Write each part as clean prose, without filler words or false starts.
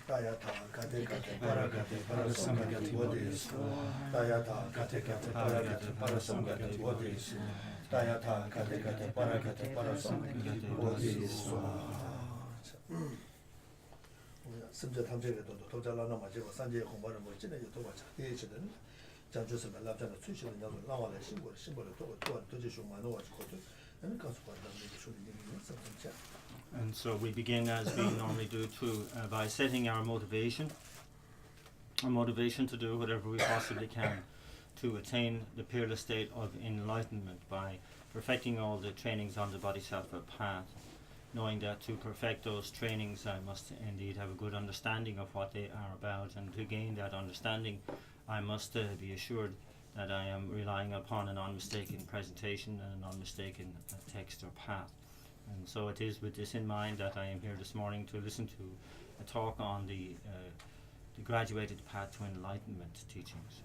Tayata kate kate parakate parasamgati bodhisu. Tayata kate kate parakate parasamgati bodhisu. Tayata kate kate parakate parasamgati bodhisu. 심지어 탐색에도 도자라나 맞고 산지에 공부하는 뭐 진짜 유튜브 자기시든 장주스가 납자는 수시는 야도 나와라 신고를 도지 쇼만 놓아지거든. 가서 받는 게 쇼리는 something. And so we begin as we normally do by setting our motivation to do whatever we possibly can to attain the peerless state of enlightenment by perfecting all the trainings on the Bodhisattva path, knowing that to perfect those trainings I must indeed have a good understanding of what they are about, and to gain that understanding I must be assured that I am relying upon a non-mistaken presentation and a non-mistaken text or path. And so it is with this in mind that I am here this morning to listen to a talk on the graduated path to enlightenment teachings.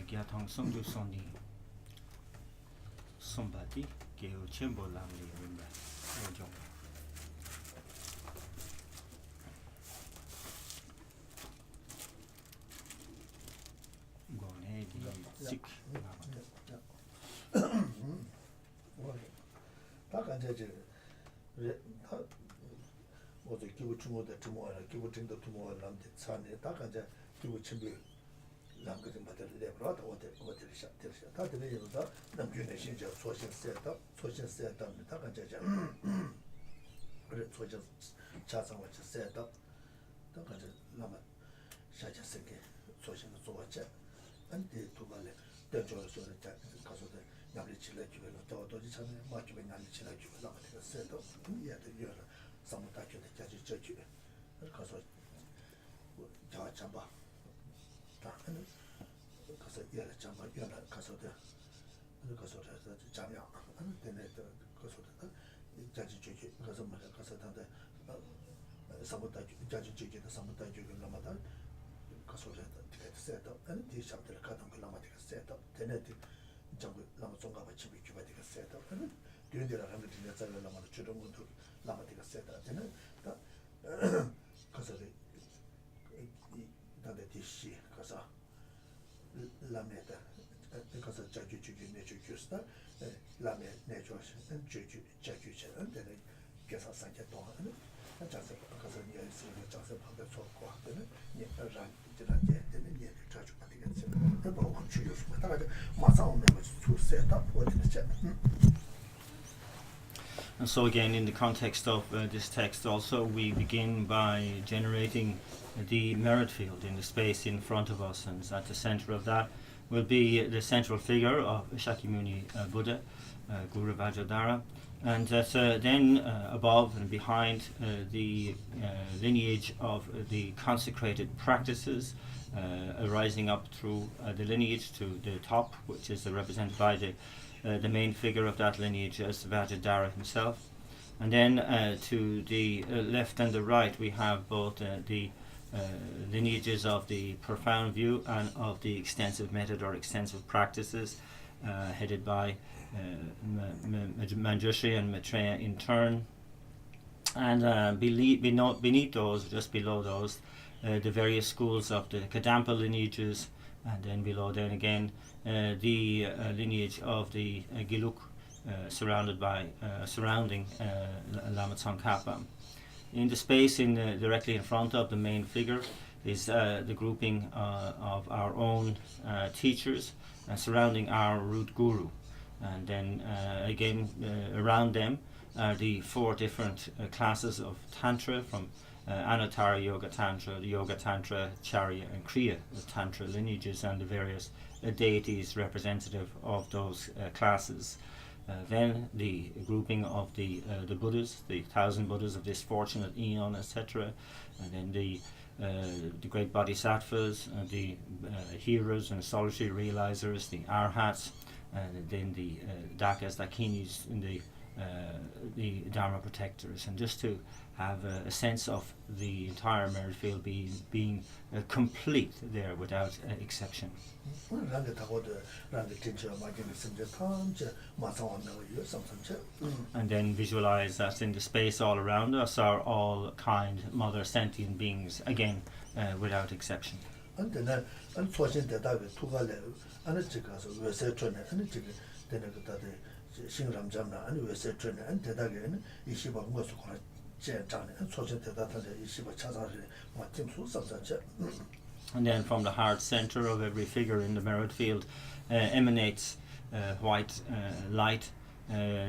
Gyatong Sungdu Soni Somebody Geo Chimbo Lamli Rimba Ojong. Gone di Sik. 어제 기부 주모대 주모하라 기부 증도 주모할 남대 산에 다간자 기부 준비 남거든 받을 레버라다 어디 샷 다들 이러다 남균의 신자 소신 세다 다간자자 그래 소신 자상 같이 세다 다간자 남아 샤자 세게 소신도 좋아져 안데 두발에 대조를 소리자 가서도 남리 칠레주를 도도지 참에 맞주에 남리 칠레주 남한테 세도 이해도 이해라 사무다교의 자주 저주 가서 자 잡아 다 가서 이해를 잡아 이해를 가서도 자명 되네 가서도 자주 저주 가서 말해 가서 다데 사무다교 자주 저주도 사무다교를 남아다 가서도 세도 아니 디샵들 가던 걸 남아다 세도 되네 정부 남아 종가가 집이 규바디가 세도 아니 뒤에라 하면 뒤에 자를 남아도 주는 것도 남아디가 세다 되는 다 가서 이 다데 디시 가서 라메다 가서 자주 내주스다 라메 내주스 주주 자주처럼 되는 계산 상태 동안 자서 가서 예수 자서 방법 좋고 하는 예랑 지난게 되는 예 자주 받겠지 뭐 컨트롤스 다가 마상 오면 주 세다 어디서 And so again, in the context of this text also, we begin by generating the merit field in the space in front of us, and at the center of that will be the central figure of Shakyamuni Buddha, Guru Vajradhara, and then above and behind the lineage of the consecrated practices arising up through the lineage to the top, which is represented by the main figure of that lineage as Vajradhara himself. And then to the left and the right we have both the lineages of the profound view and of the extensive method or extensive practices headed by Manjushri and Maitreya in turn. And beneath those, just below those, the various schools of the Kadampa lineages, and then below then again the lineage of the Giluk surrounding Lama Tsongkhapa. In the space directly in front of the main figure is the grouping of our own teachers surrounding our root guru, and then again around them are the four different classes of Tantra, from Anuttara Yoga Tantra, the Yoga Tantra, Charya and Kriya, the Tantra lineages, and the various deities representative of those classes. Then the grouping of the Buddhas, the 1,000 Buddhas of this fortunate eon, etc. And then the great Bodhisattvas, the hearers and solitary realizers, the Arhats, and then the Dakas, Dakinis in the the Dharma protectors, and just to have a sense of the entire merit field being complete there without exception. And then visualize that in the space all around us are all kind, mother, sentient beings, again, without exception. And then from the heart center of every figure in the merit field emanates white light,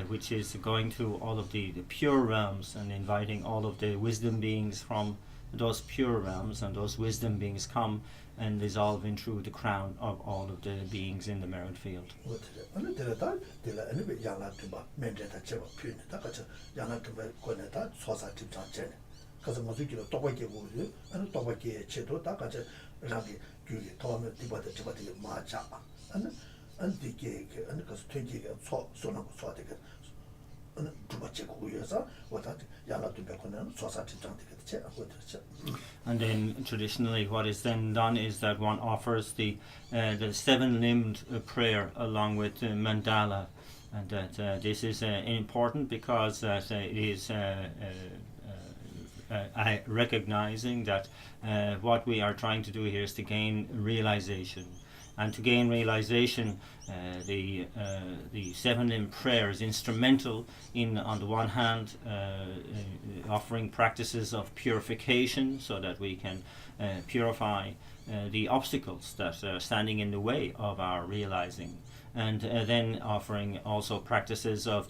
which is going to all of the pure realms and inviting all of the wisdom beings from those pure realms, and those wisdom beings come and dissolve into the crown of all of the beings in the merit field. And then traditionally what is then done is that one offers the seven-limbed prayer along with the mandala, and that this is important because it is recognizing that what we are trying to do here is to gain realization. And to gain realization, the seven-limb prayer is instrumental in, on the one hand, offering practices of purification so that we can purify the obstacles that are standing in the way of our realizing, and then offering also practices of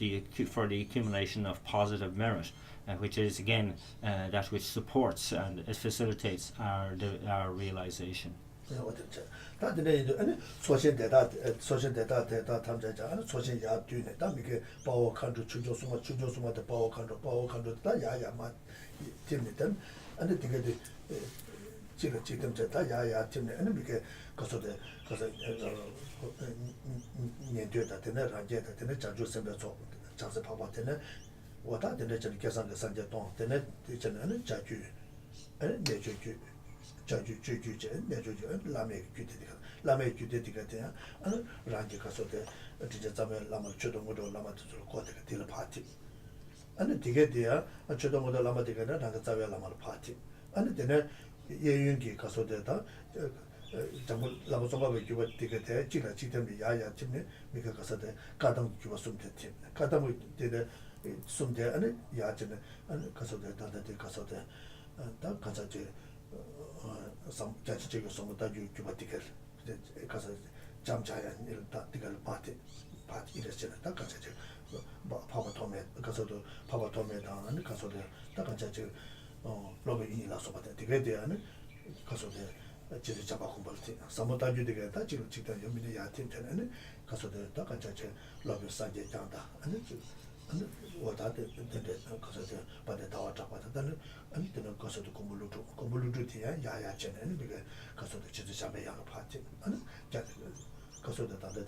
for the accumulation of positive merit, which is again that which supports and facilitates our realization. 소신 대다 탐자자 소신 야 뒤네 담이게 바오 칸도 추조수마도 바오 칸도 다 야야마 팀니든 안데 되게 지금 다 야야 팀네 아니 미게 거서데 거서 년되다 되네 라제다 되네 자주 선배서 장세 파파 되네 와다 되네 저 계산가 산제동 되네 되잖아요 자주 아니 내주주 자주 내주주 라메 규대디가 돼야 아니 라지 가서데 진짜 자면 라마 초동으로 라마도 거대가 딜 파티 아니 되게 돼야 초동으로 라마디가 나가 자면 라마 파티 아니 되네 예윤기 가서데다 정말 라마 som바베 규버디가 돼 지가 지템이 야야 팀네 미가 가서데 가당 규버 숨테팀 가당을 되네 숨데 아니 야지네 아니 가서데 다데 가서데 다 가자지 자치적인 소모다 규버디가 가서 잠자야 일다 디갈 파티 이랬잖아. 다 같이 파바토메 가서도 파바토메다는 가서도 다 같이 로베인이라서 받아 되게 돼야는 가서도 제일 잡아 공부할때 사모다주 되게 다 지금 직단 연민의 야팀테는 가서도 다 같이 로베 산제 장다. 아니 와다데 가서도 받아 다 왔다 받아는 아니 되는 가서도 공부를 돼야 야야잖아요. 이게 가서도 제일 잡아야 하는 파티. 아니 가서도 다들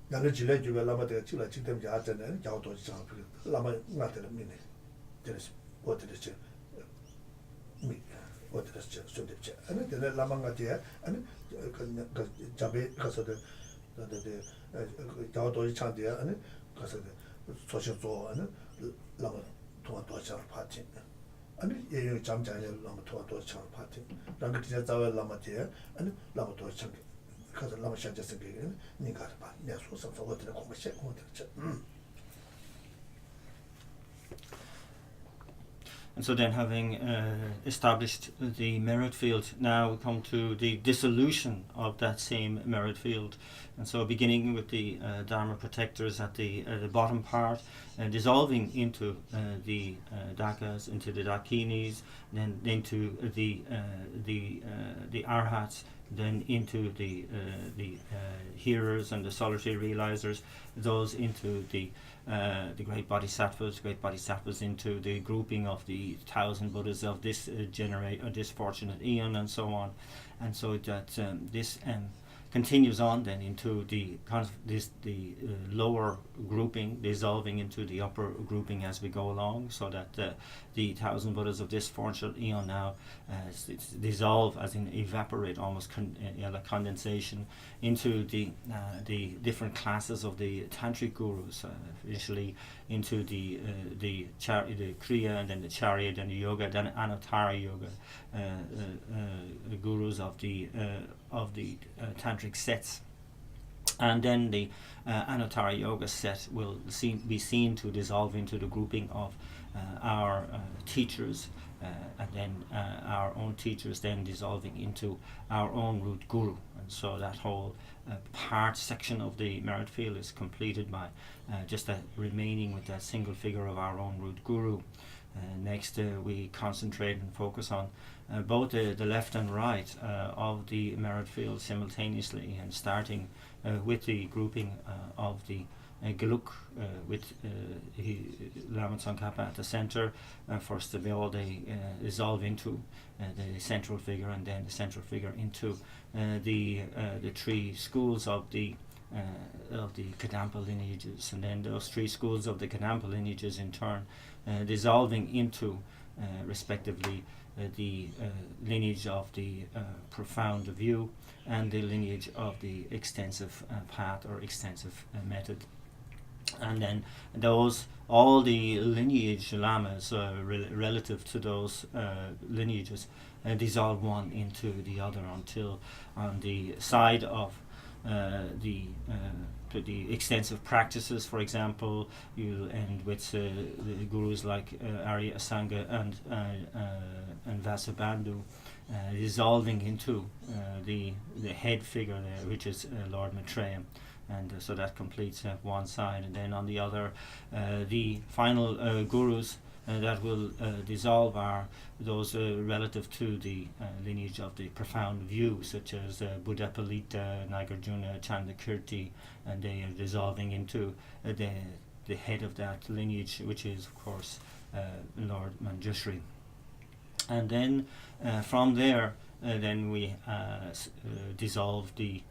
나는 지레 주가 라마데 지라 지금 야잖아요. 야도 장 라마 나한테는 미네. 그래서 어떻게 미 어떻게 손대지. 아니 되는 라마가티야. 아니 그 잡에 가서도 다들 야도 장대야. 아니 가서도 소식도 아니 라마 도와도자 파티. 아니 예요 잠자에 라마 도와도자 파티. 랑 진짜 자와 라마티야. 아니 라마 도와자 가서 라마 샤자 생기는 니가 봐. 내가 소소서 어떻게 공부해 어떻게 And so then, having established the merit field, now we come to the dissolution of that same merit field. And so beginning with the Dharma protectors at the bottom part, dissolving into the Dakas, into the Dakinis, then into the Arhats, then into the hearers and the solitary realizers, those into the great bodhisattvas into the grouping of the 1,000 Buddhas of this this fortunate eon, and so on, and so that this continues on then into the lower grouping, dissolving into the upper grouping as we go along, so that the 1,000 Buddhas of this fortunate eon now dissolve, as in evaporate, almost like condensation, into the different classes of the tantric gurus, initially into the Kriya, and then the Charya, then the Yoga, then Anuttara Yoga, gurus of the tantric sets. And then the Anuttara Yoga set will be seen to dissolve into the grouping of our teachers, and then our own teachers then dissolving into our own root guru. And so that whole section of the merit field is completed by just remaining with that single figure of our own root guru. Next, we concentrate and focus on both the left and right of the merit field simultaneously, and starting with the grouping of the Geluk, with Lama Tsongkhapa at the center. First of all, they dissolve into the central figure, and then the central figure into the three schools of the Kadampa lineages, and then those three schools of the Kadampa lineages in turn dissolving into respectively the lineage of the profound view and the lineage of the extensive path or extensive method. And then all the lineage lamas relative to those lineages dissolve one into the other, until on the side of the extensive practices, for example, you end with the gurus like Arya Asanga and Vasubandhu dissolving into the head figure there, which is Lord Maitreya. And so that completes one side. And then on the other, the final gurus that will dissolve are those relative to the lineage of the profound view, such as Buddha Palita, Nagarjuna, Chandakirti, and they are dissolving into the head of that lineage, which is, of course, Lord Manjushri. And then from there, then we dissolve the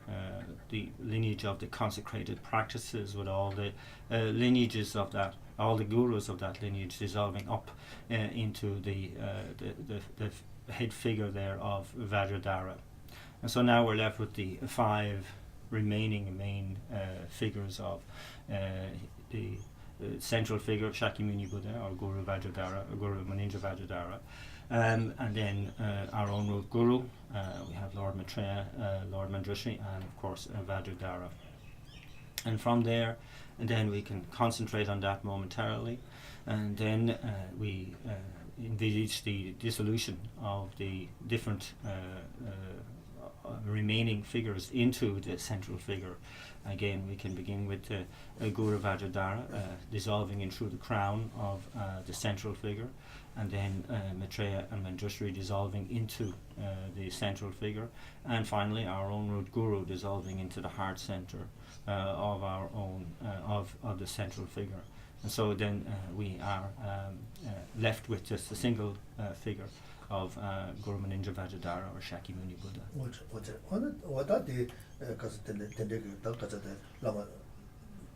lineage of the consecrated practices, with all the lineages of that, all the gurus of that lineage dissolving up into the head figure there of Vajradhara. And so now we're left with the 5 remaining main figures of the central figure of Shakyamuni Buddha, or Guru Vajradhara, or Guru Munindra Vajradhara. And then our own root guru, we have Lord Maitreya, Lord Manjushri, and of course Vajradhara. And from there, and then we can concentrate on that momentarily, and then we envisage the dissolution of the different remaining figures into the central figure. Again, we can begin with Guru Vajradhara dissolving in through the crown of the central figure, and then Maitreya and Manjushri dissolving into the central figure, and finally our own root guru dissolving into the heart center of our own of the central figure. And so then we are left with just a single figure of Guru Munindra Vajradhara, or Shakyamuni Buddha.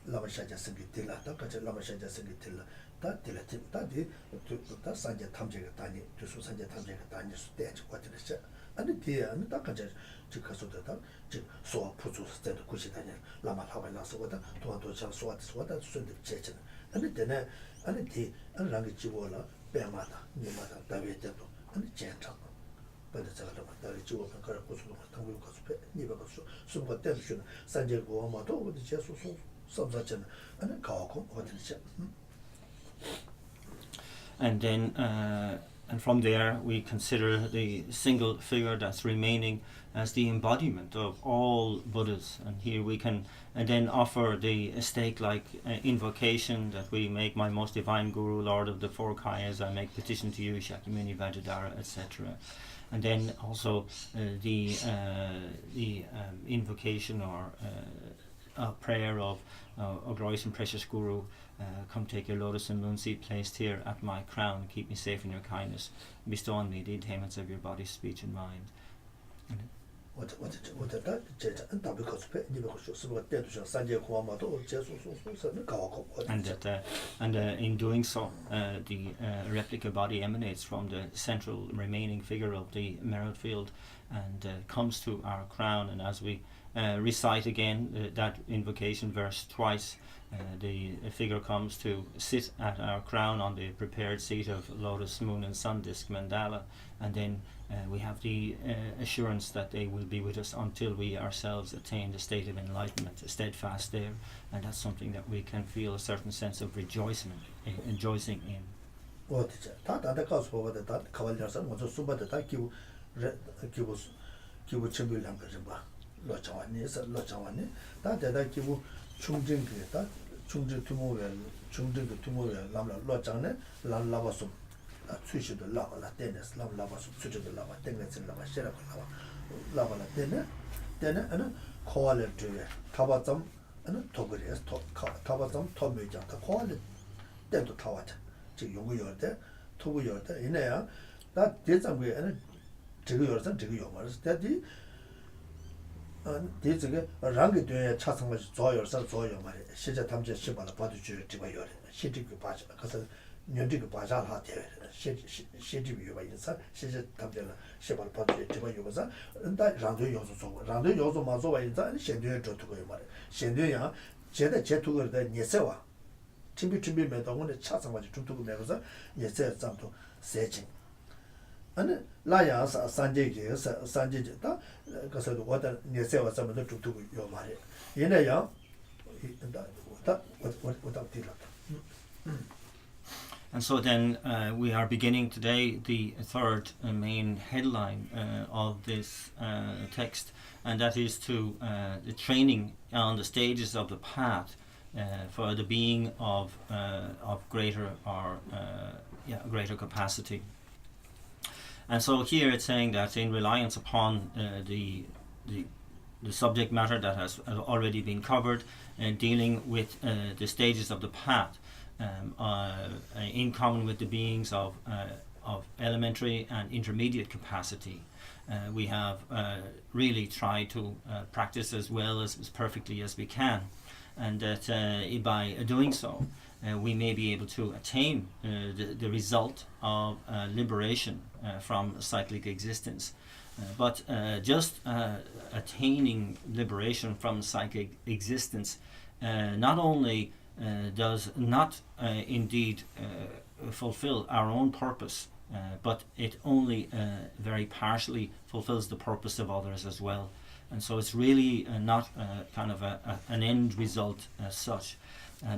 Lama Shaja Sangitilla, Dakaja Lama Shaja Sangitilla, that dilatim, that Sanja Tamjaka Tani, to Sanja Tamjaka Tani, stage what it is. And the dear and Dakaja Chikasota, so Puzu Stan Kushitania, Lama Havana Soda, Tuanto Swat, Swat, Sund of Chechen, and the dinner, and the tea, and Rangichivola, Beamata, Nimata, David, and the Gentle. But the Salama, Darichu, and Karakusu, Tangukas, Nivakas, Suba Tension, Sanja Gomato, with the Jesu. And then and from there we consider the single figure that's remaining as the embodiment of all Buddhas, and here we can then offer the stake-like invocation that we make: my most divine Guru, Lord of the Four Kayas, I make petition to you, Shakyamuni Vajradhara, etc. And then also the invocation or prayer of O glorious and precious Guru, come take your lotus and moon seat placed here at my crown, keep me safe in your kindness, bestow on me the attainments of your body, speech and mind. 我的这打不可出你们说是不是电动车三节空嘛都结束搞搞 and in doing so the replica body emanates from the central remaining figure of the merit field and comes to our crown, and as we recite again that invocation verse twice, the figure comes to sit at our crown on the prepared seat of lotus, moon and sun disk mandala, and then we have the assurance that they will be with us until we ourselves attain the state of enlightenment, steadfast there, and that's something that we can feel a certain sense of rejoicing in. 수시도 라발라 데네스 라발라바스 수주도 라바 땡네스 라바 셰라고 라발라 데네 아는 코알레트에 타바점 아는 토그레스 타바점 토메장다 코알레 데도 타와다 지금 용어 열때 토부 열때 이내야 나 대장부에 아는 저거 열선 저거 용어서 때디 대저게 랑게 되에 차상을 조열서 조열 말이 시제 탐제 시발을 봐도 줄 지가 열에 시지그 봐서 가서 년지그 봐자 하대 시지비 요바 인사 시제 탐제는 시발 봐도 지가 요바서 나 랑도 요소 좀 랑도 요소 마소 와 인사 신도에 저투고 말이 신도야 제대 제투거다 니세와 준비 매도원의 차상까지 중투고 매고서 예세 잠도 세진 아니 라야사 산제게서 산제다 그래서 와다 니세와 잠도 중투고 요 말이 얘네야 왔다 딜렀다. And so then we are beginning today the third main headline of this text, and that is to the training on the stages of the path for the being of greater or greater capacity. And so here it's saying that in reliance upon the subject matter that has already been covered, dealing with the stages of the path, in common with the beings of elementary and intermediate capacity, we have really tried to practice as well as perfectly as we can, and that by doing so we may be able to attain the result of liberation from cyclic existence. But just attaining liberation from cyclic existence not only does not indeed fulfill our own purpose, but it only very partially fulfills the purpose of others as well. And so it's really not kind of an end result as such,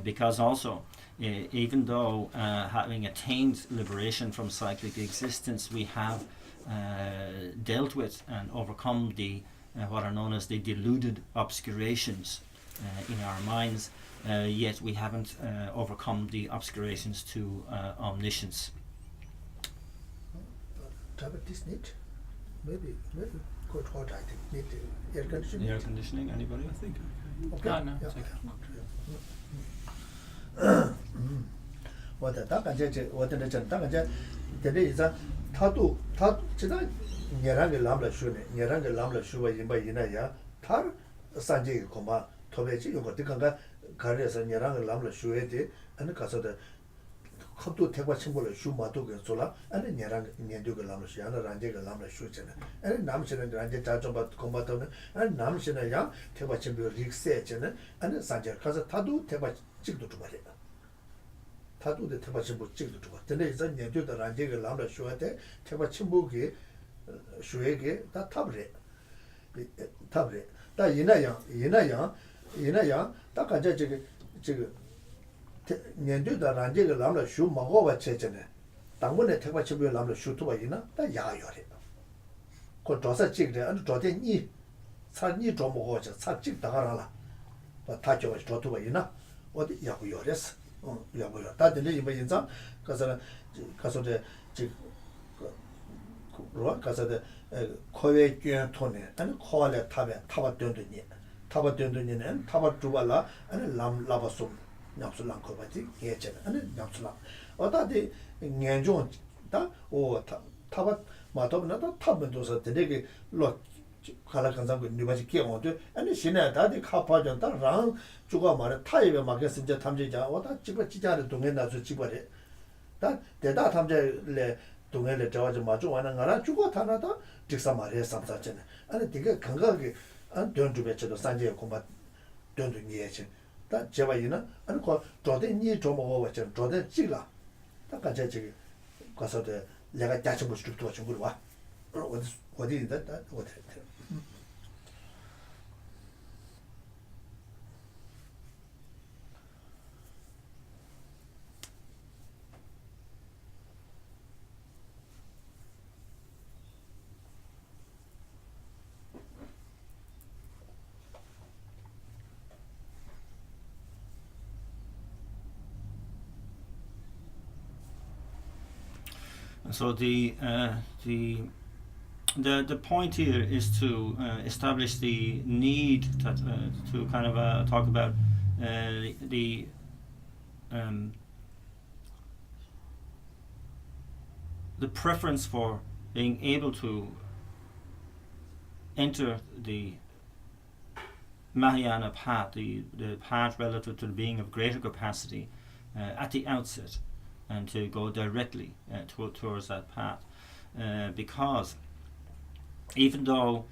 because also even though having attained liberation from cyclic existence, we have dealt with and overcome the what are known as the deluded obscurations in our minds, yet we haven't overcome the obscurations to omniscience. Maybe go to what I think. Need air conditioning. Air conditioning, anybody? I think okay. No, Yeah. it's okay. what the 타도 지다 녀랑게 람라 슈와 임바 이나야 타 산제 고마 토베지 요거 되간가 가르에서 녀랑게 람라 슈에데 아니 가서다 컵도 대과 친구를 슈마도 그래서라 아니 녀랑 녀도게 람라 슈야나 란제게 람라 슈잖아 아니 남시는 란제 자좀바 고마도는 아니 남시는 야 대과 친구 릭세잖아 아니 산제 가서 타도 대과 찍도 좀 말이야 타도데 태바 침부 찍도 주고 근데 이제 년도도 란제가 남라 쇼한테 태바 침부기 쇼에게 다 탑래 다 이나야 다 가자 저기 년도도 란제가 남라 쇼 먹어봐 체잖아 당분에 태바 침부 남라 쇼도가 이나 다 야요래 그 조사 찍대 아주 조대 니 산이 좀 먹어자 사 찍다가라 다 저거 조도가 이나 어디 야고 요랬어 야고요. 다들 이번 인자 가서 지 그거 가서데 코웨 교토네 아니 코알레 타바 된도니는 타바 주발라 아니 람라바소 납술랑 거바지 예잖아 아니 납술랑 어다디 년종 다오 타바 마도나도 타면도서 되게 로 칼라간상고 누가지 끼어온데 아니 신에 다들 카파전 다랑 주가 말에 타입에 맞게 진짜 탐지자 왔다 집어 지자를 동에 나서 집어래 다 대다 탐지래 동에를 저와서 맞죠 하는 거라 주고 타나다 직사 말에 삼사잖아 아니 되게 건강하게 안 돈주배쳐도 산지에 공부 돈도 니에지 다 제바이나 아니 거 저대 니 좀어 왔죠 저대 찍라 다 같이 지금 가서도 내가 다시 볼 수도 좀 그러와 어디 다 어디 So the point here is to establish the need that, to kind of talk about the preference for being able to enter the Mahayana path, the path relative to the being of greater capacity at the outset, and to go directly towards that path, because even though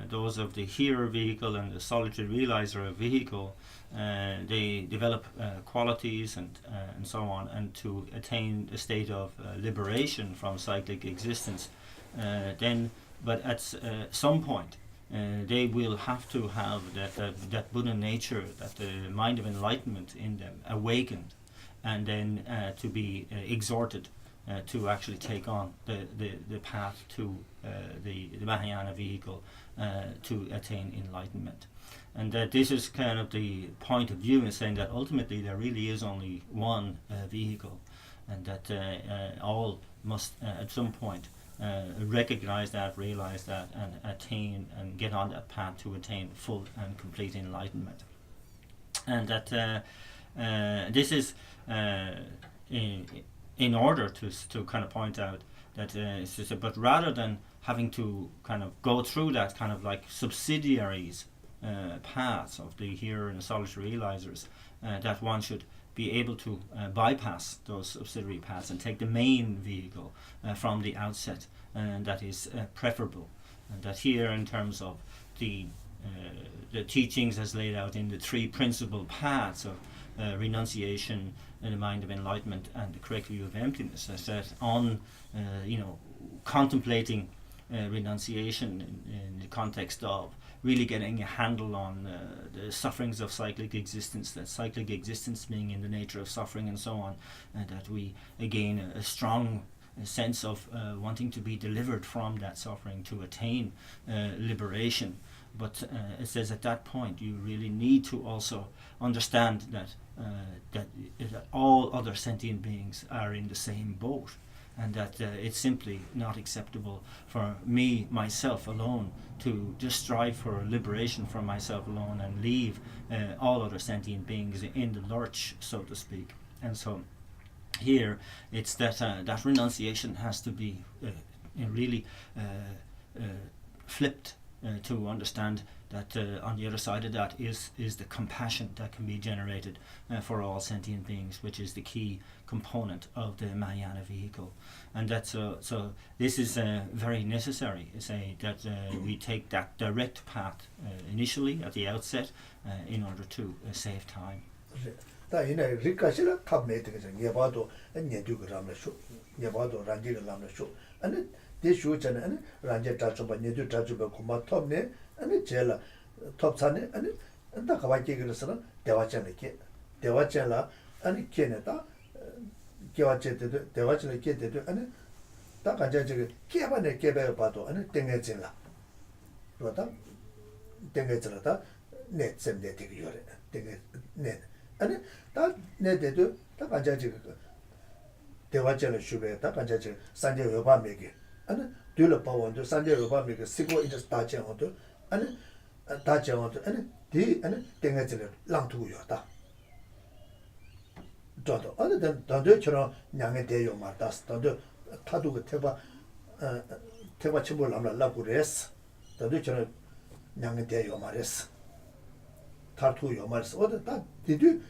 those of the hearer vehicle and the solitary realizer vehicle, they develop qualities and so on, and to attain a state of liberation from cyclic existence, but at some point they will have to have that Buddha nature, that the mind of enlightenment in them awakened, and then to be exhorted to actually take on the path to the Mahayana vehicle to attain enlightenment. And this is kind of the point of view in saying that ultimately there really is only one vehicle, and that all must at some point recognize that, realize that, and attain and get on that path to attain full and complete enlightenment. And that this is in order to kind of point out that but rather than having to kind of go through that kind of like subsidiaries paths of the hearer and the solitary realizers, that one should be able to bypass those subsidiary paths and take the main vehicle from the outset, and that is preferable. And that here, in terms of the teachings as laid out in the three principal paths of renunciation, the mind of enlightenment, and the correct view of emptiness, as that on contemplating renunciation in the context of really getting a handle on the sufferings of cyclic existence, that cyclic existence being in the nature of suffering and so on, and that we gain a strong sense of wanting to be delivered from that suffering to attain liberation. But it says at that point you really need to also understand that all other sentient beings are in the same boat, and that it's simply not acceptable for me, myself alone, to just strive for liberation from myself alone and leave all other sentient beings in the lurch, so to speak. And so here it's that that renunciation has to be really flipped to understand that on the other side of that is the compassion that can be generated for all sentient beings, which is the key component of the Mahayana vehicle. And that's so this is very necessary, say that we take that direct path initially at the outset in order to save time. 다 이내 리카시라 탑메이트가 예바도 년두가 ramlasho 예바도 란지가 ramlasho 아니 대쇼잖아 아니 란제 자초바 년두 자초바 고마 톱네 아니 제라 톱차네 아니 안다 가바게 그래서는 대화잖아게 대화잖아 아니 걔네다 개화제도 대화잖아 걔도 아니 다 가자 저기 개바네 개배 봐도 아니 땡해질라 그러다 땡해질라다 네 셈데 되게 요래 땡해 네 아니 다 내대도 다 간자지 그 대화전의 슈베 다 간자지 산제 여바메게 아니 둘러 바원도 산제 여바메게 시고 이제 다쟁어도 아니 다쟁어도 아니 디 아니 땡해질 랑투요다 저도 어느 단도처럼 냥에 대요 말다스 단도 타도 그 태바 tekwa chimbo lamla labu res tadu chana nyanga de yoma res tartu yoma res oda ta didu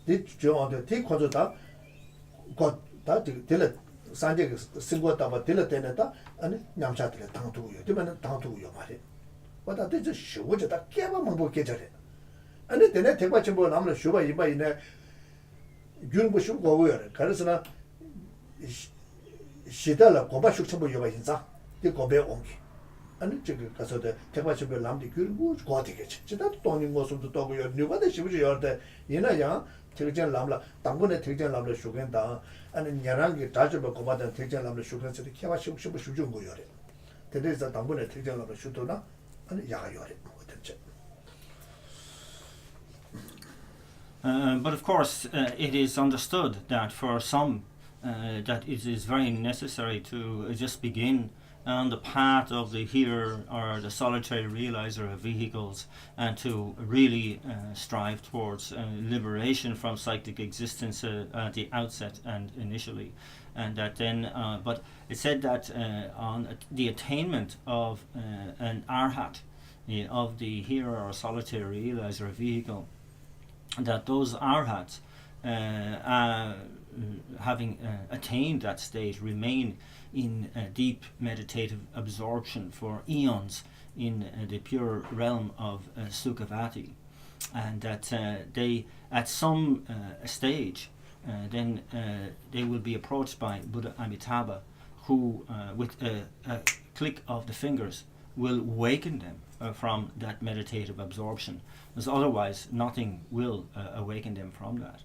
di chionde di khonzo ta ko ta dile sanje singo ta ba dile tene ta ani nyamcha dile tangtu yo dimana tangtu yoma re oda de shiwo ta keba mangbo kejare ani dene tekwa chimbo lamla shuba iba ine gyunbu shubu gogo 가르스나 시달라 고바 숙청부 요바 인자 이 고베 옹기 아니 저기 가서도 대바집에 남디 gyunbu 고가 되겠지 진짜 돈인 것도 또고요 누가데 시부지 열때 얘나야 특전 남라 당분에 특전 남라 쇼겐다 아니 냐랑기 다집에 고바다 특전 남라 쇼겐서도 케바 숙청부 수준 거요래 대대자 당분에 특전 남라 쇼도나 아니 야가 요래 어떻게 But of course, it is understood that for some, that it is very necessary to just begin on the path of the hearer or the solitary realizer of vehicles, and to really strive towards liberation from psychic existence at the outset and initially. And that then, but it said that on the attainment of an arhat, of the hearer or solitary realizer of vehicle, that those arhats, having attained that state, remain in deep meditative absorption for eons in the pure realm of Sukhavati, and that they, at some stage, then they will be approached by Buddha Amitabha, who, with a click of the fingers, will waken them from that meditative absorption, because otherwise nothing will awaken them from that.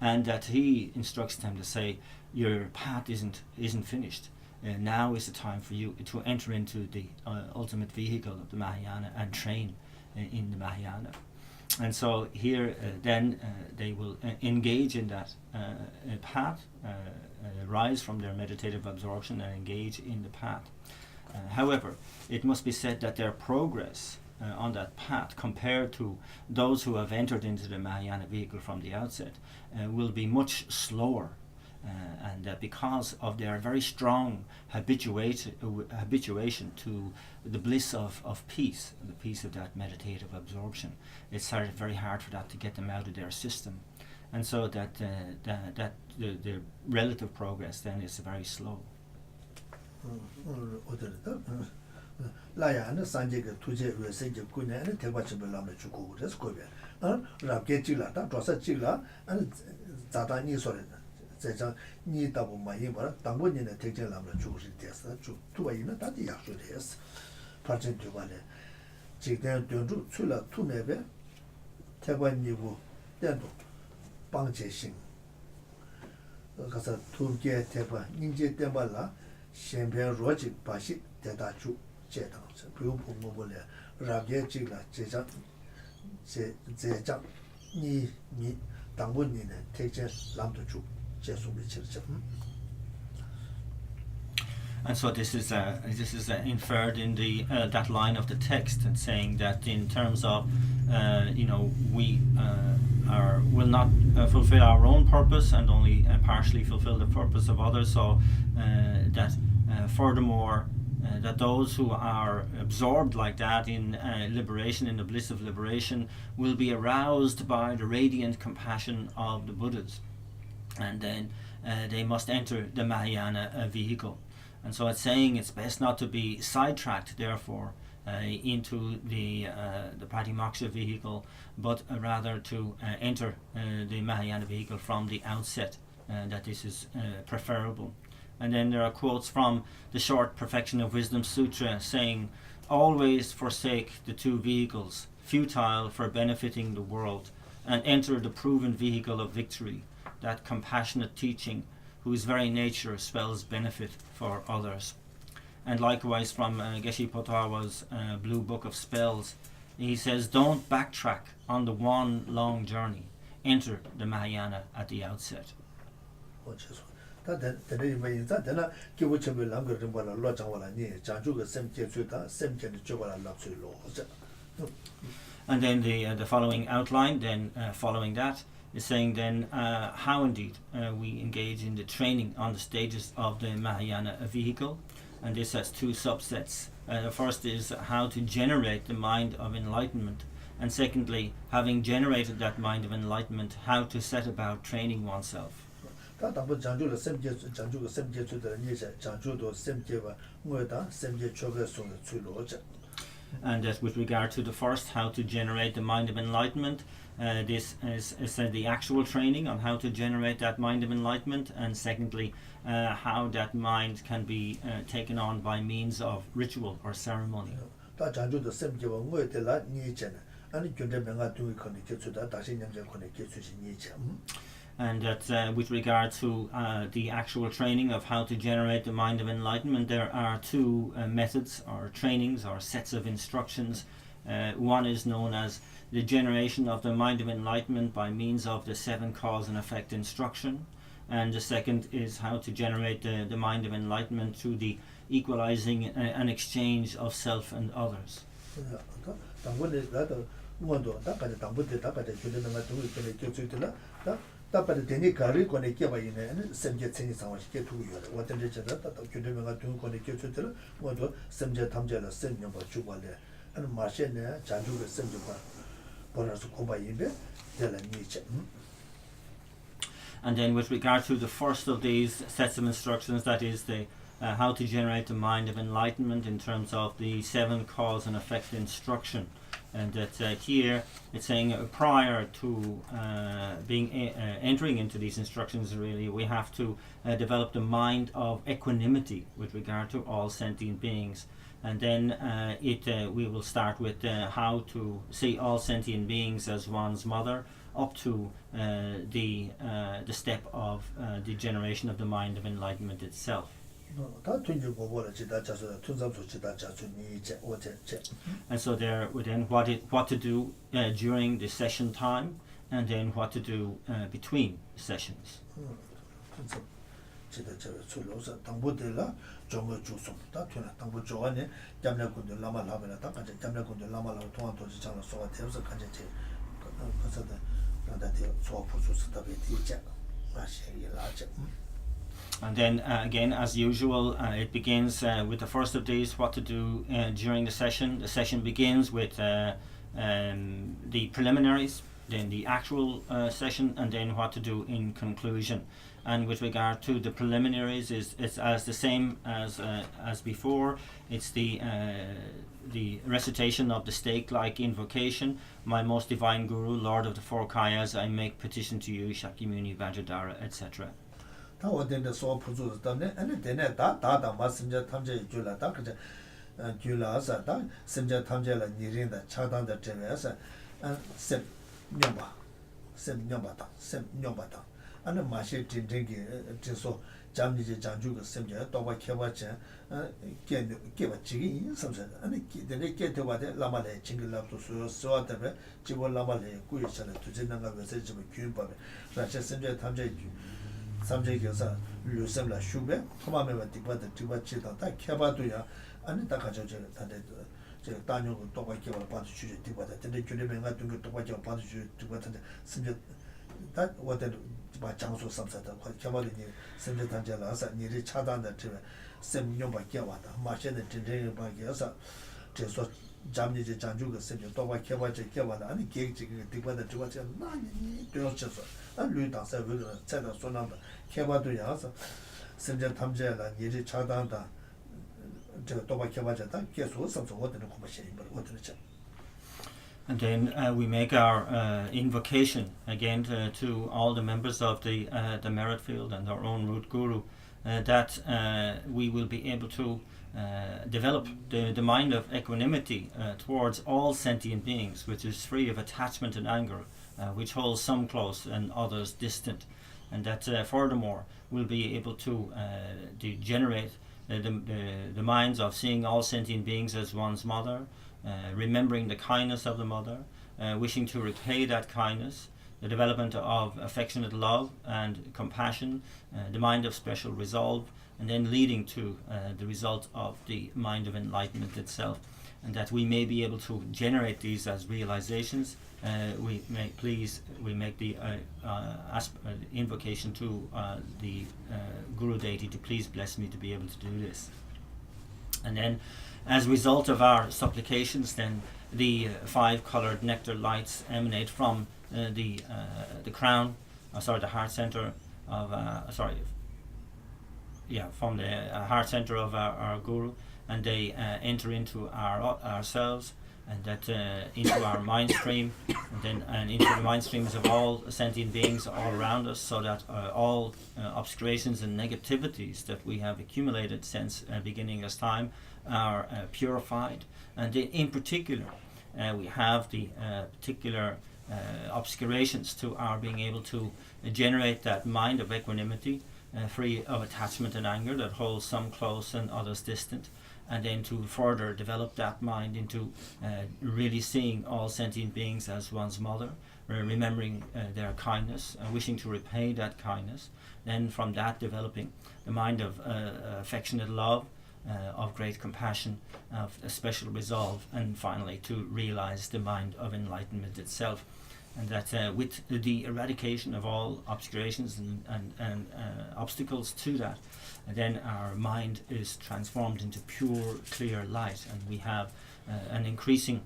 And that he instructs them to say, your path isn't finished. Now is the time for you to enter into the ultimate vehicle of the Mahayana and train in the Mahayana. And so here then they will engage in that path, rise from their meditative absorption and engage in the path. However, it must be said that their progress on that path, compared to those who have entered into the Mahayana vehicle from the outset, will be much slower, and because of their very strong habituation to the bliss of peace, the peace of that meditative absorption, it's very hard for that to get them out of their system, and so that the relative progress then is very slow. 라야는 산제가 투제 외세제 군에는 대과집을 남을 주고 그래서 거기 랍게 찔라다 조사 찔라 아니 자다니 소리는 제가 니다 보면 이거라 당분이네 택제 남을 주고 됐어 주 두바이는 다디 약속됐어 파진 두바래 지금 된주 출라 투매베 대관이고 된도 방제신 가서 투게 대관 인제 때말라 셴변 로직 바시 대다주 제당 비용 공모벌에 라게 지라 제장 제장 니 당분이네 택제 남도주 제송비 칠점. And so this is inferred in the that line of the text, and saying that in terms of we will not fulfill our own purpose and only partially fulfill the purpose of others. So that furthermore, that those who are absorbed like that in liberation, in the bliss of liberation, will be aroused by the radiant compassion of the Buddhas, and then they must enter the Mahayana vehicle. And so it's saying it's best not to be sidetracked, therefore, into the Pratimoksha vehicle, but rather to enter the Mahayana vehicle from the outset, that this is preferable. And then there are quotes from the Short Perfection of Wisdom Sutra saying, always forsake the two vehicles, futile for benefiting the world, and enter the proven vehicle of victory, that compassionate teaching whose very nature spells benefit for others. And likewise from Geshe Potawa's Blue Book of Spells, he says, don't backtrack on the one long journey, enter the Mahayana at the outset. And then the following outline, then following that, is saying then how indeed we engage in the training on the stages of the Mahayana vehicle. and this has two subsets. The first is how to generate the mind of enlightenment, and secondly, having generated that mind of enlightenment, how to set about training oneself. 다 담보 장주를 샘제 장주가 샘제주들 니제 장주도 샘제와 뭐다 샘제 초배송의 출로자. And that with regard to the first, how to generate the mind of enlightenment, this is the actual training on how to generate that mind of enlightenment, and secondly, how that mind can be taken on by means of ritual or ceremony. 다 장주도 샘제와 뭐에텔라 니제네. 아니 견대명아 두이 거니 개수다 다시 년제 거니 개수시 니제. And that with regard to the actual training of how to generate the mind of enlightenment, there are two methods or trainings or sets of instructions. One is known as the generation of the mind of enlightenment by means of the 7 cause and effect instruction, and the second is how to generate the mind of enlightenment through the equalizing and exchange of self and others. 다빠데 데니 가리 거네 깨바이네 샘제 체니 상황시 깨투고요. 원전제 제가 다 교대명가 두고 거네 깨투들 뭐도 샘제 탐제라 샘녀바 주관래. 아니 마셰네 자주가 샘제바 보라서 고바이베 데라 니체. And then with regard to the first of these sets of instructions, that is the how to generate the mind of enlightenment in terms of the 7 cause and effect instruction. And that here it's saying prior to entering into these instructions, really we have to develop the mind of equanimity with regard to all sentient beings. And then we will start with how to see all sentient beings as one's mother, up to the step of the generation of the mind of enlightenment itself. And so there then what to do during the session time, and then what to do between sessions. And then again, as usual, it begins with the first of these, what to do during the session. The session begins with the preliminaries, then the actual session, and then what to do in conclusion. And with regard to the preliminaries, it's as the same as before. It's the recitation of the stake-like invocation. My most divine Guru, Lord of the 4 Kayas, I make petition to you, Shakyamuni Vajradhara, etc. 다 어딘데 소 부주스 때문에 아니 되네 다다 마심자 탐제 줄라다 그제 줄라서 다 심자 탐제라 니린다 차단다 제외서 셈 녀바다 아니 마시 진정기 제소 잠니제 장주가 셈자 또바 켜바체 깨바 지기 섬서 아니 되네 깨도바데 라마레 징글랍도 소아데베 지볼 라마레 꾸이셔라 두제나가 왜서 좀 규법에 라체 심자 탐제 삼제교사 루셈라 슈베 토마메바 디바데 디바치다 다 켜바도야 아니 다 가져져 다데 제 다녀고 또 바뀌어 봐도 주제 디바데 근데 줄에면가 둥거 또 바뀌어 봐도 주제 디바데 심지어 다 와데 바 장소 삼사다 켜바도니 심지어 단자라서 니리 차단다 제 셈용 바뀌어 왔다 마셔는 진정이 바뀌어서 제소 잠니제 장주가 심지어 또 바뀌어 봐지 켜바다 아니 계획적인 디바데 디바치 나니 되었어 안 류다서 왜 제가 손난다 개발도 야서 심지어 탐제라 예지 차단다 제가 또바 개발자다 계속 선서 어디는 고마시는 거 어디는 And then we make our invocation again to all the members of the merit field and our own root guru, that we will be able to develop the mind of equanimity towards all sentient beings, which is free of attachment and anger, which holds some close and others distant, and that furthermore we'll be able to generate the minds of seeing all sentient beings as one's mother, remembering the kindness of the mother, wishing to repay that kindness, the development of affectionate love and compassion, the mind of special resolve, and then leading to the result of the mind of enlightenment itself. And that we may be able to generate these as realizations, we make the invocation to the Guru deity to please bless me to be able to do this. And then, as a result of our supplications, then the 5-colored nectar lights emanate from the crown, the heart center of, from the heart center of our Guru, and they enter into ourselves, and that into our mind stream, and into the mind streams of all sentient beings all around us, so that all obscurations and negativities that we have accumulated since beginning as time are purified. And in particular, we have the particular obscurations to our being able to generate that mind of equanimity, free of attachment and anger, that holds some close and others distant, and then to further develop that mind into really seeing all sentient beings as one's mother, remembering their kindness, wishing to repay that kindness. Then from that developing the mind of affectionate love, of great compassion, of a special resolve, and finally to realize the mind of enlightenment itself. And that with the eradication of all obscurations and obstacles to that, then our mind is transformed into pure, clear light, and we have an increasing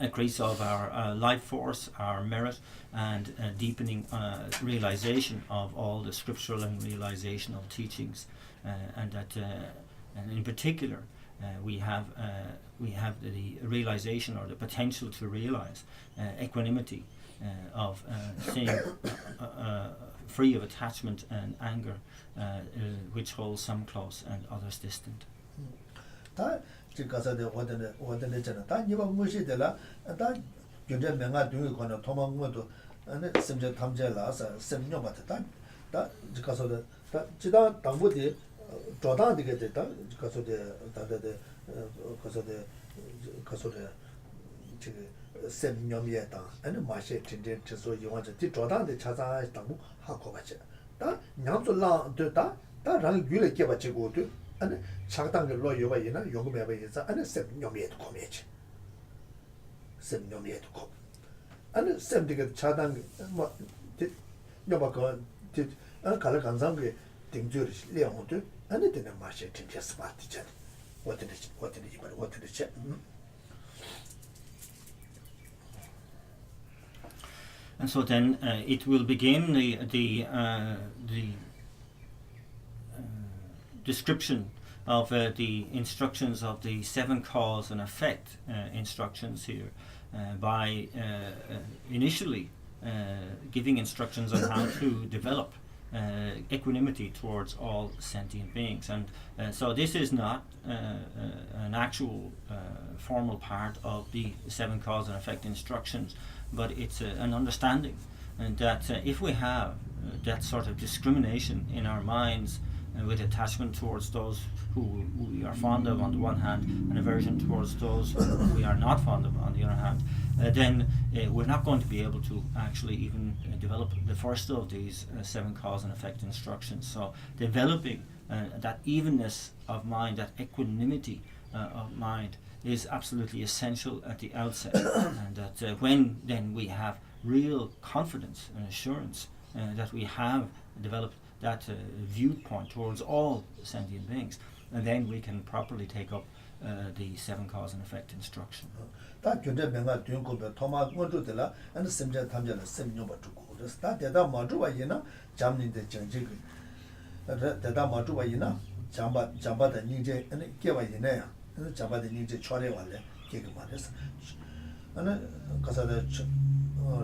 increase of our life force, our merit, and deepening realization of all the scriptural and realizational teachings, and that, and in particular, we have the realization or the potential to realize equanimity of seeing free of attachment and anger, which holds some close and others distant. 다 지가서데 오데네 잖아. 다 니바 무시데라. 다 견제 명아 등이 거는 도망고도 안에 심제 탐제라서 semño 받다. 다 지가서데 다 지다 당부디 조당 되게 됐다. 지가서데 다데데 가서데 지금 semño미에다. 아니 마셰 진짜 저소 요한테 디 조당데 찾아 당부 하고 받지. 다 냥솔라 되다. 다 랑 귤에 깨받지고도 아니 작당을 로요가 이나 요금에 봐야지. 아니 semño미에도 고매지. semño미에도 고. 아니 sem디게 차당 뭐 요바가 디 갈아 간상게 등주를 leon도 아니 되는 맛이 진짜 스마트잖아. 어떻게 And so then it will begin the description of the instructions of the 7 cause and effect instructions here, by initially giving instructions on how to develop equanimity towards all sentient beings. And so this is not an actual formal part of the 7 cause and effect instructions, but it's an understanding, and that if we have that sort of discrimination in our minds, with attachment towards those who we are fond of on the one hand, and aversion towards those who we are not fond of on the other hand, then we're not going to be able to actually even develop the first of these 7 cause and effect instructions. So developing that evenness of mind, that equanimity of mind, is absolutely essential at the outset, and that when then we have real confidence and assurance that we have developed that viewpoint towards all sentient beings, and then we can properly take up the 7 cause and effect instruction. 다 견제 명아 등고베 토마 원주들라 아니 심제 탐제라 semño 받고 그래서 다 대다 마주와 이나 잠닌데 정지 대다 마주와 이나 잠바다 닝제 아니 깨와 이네야 아니 잠바다 닝제 초래 왔래 깨가 말해서 아니 가사다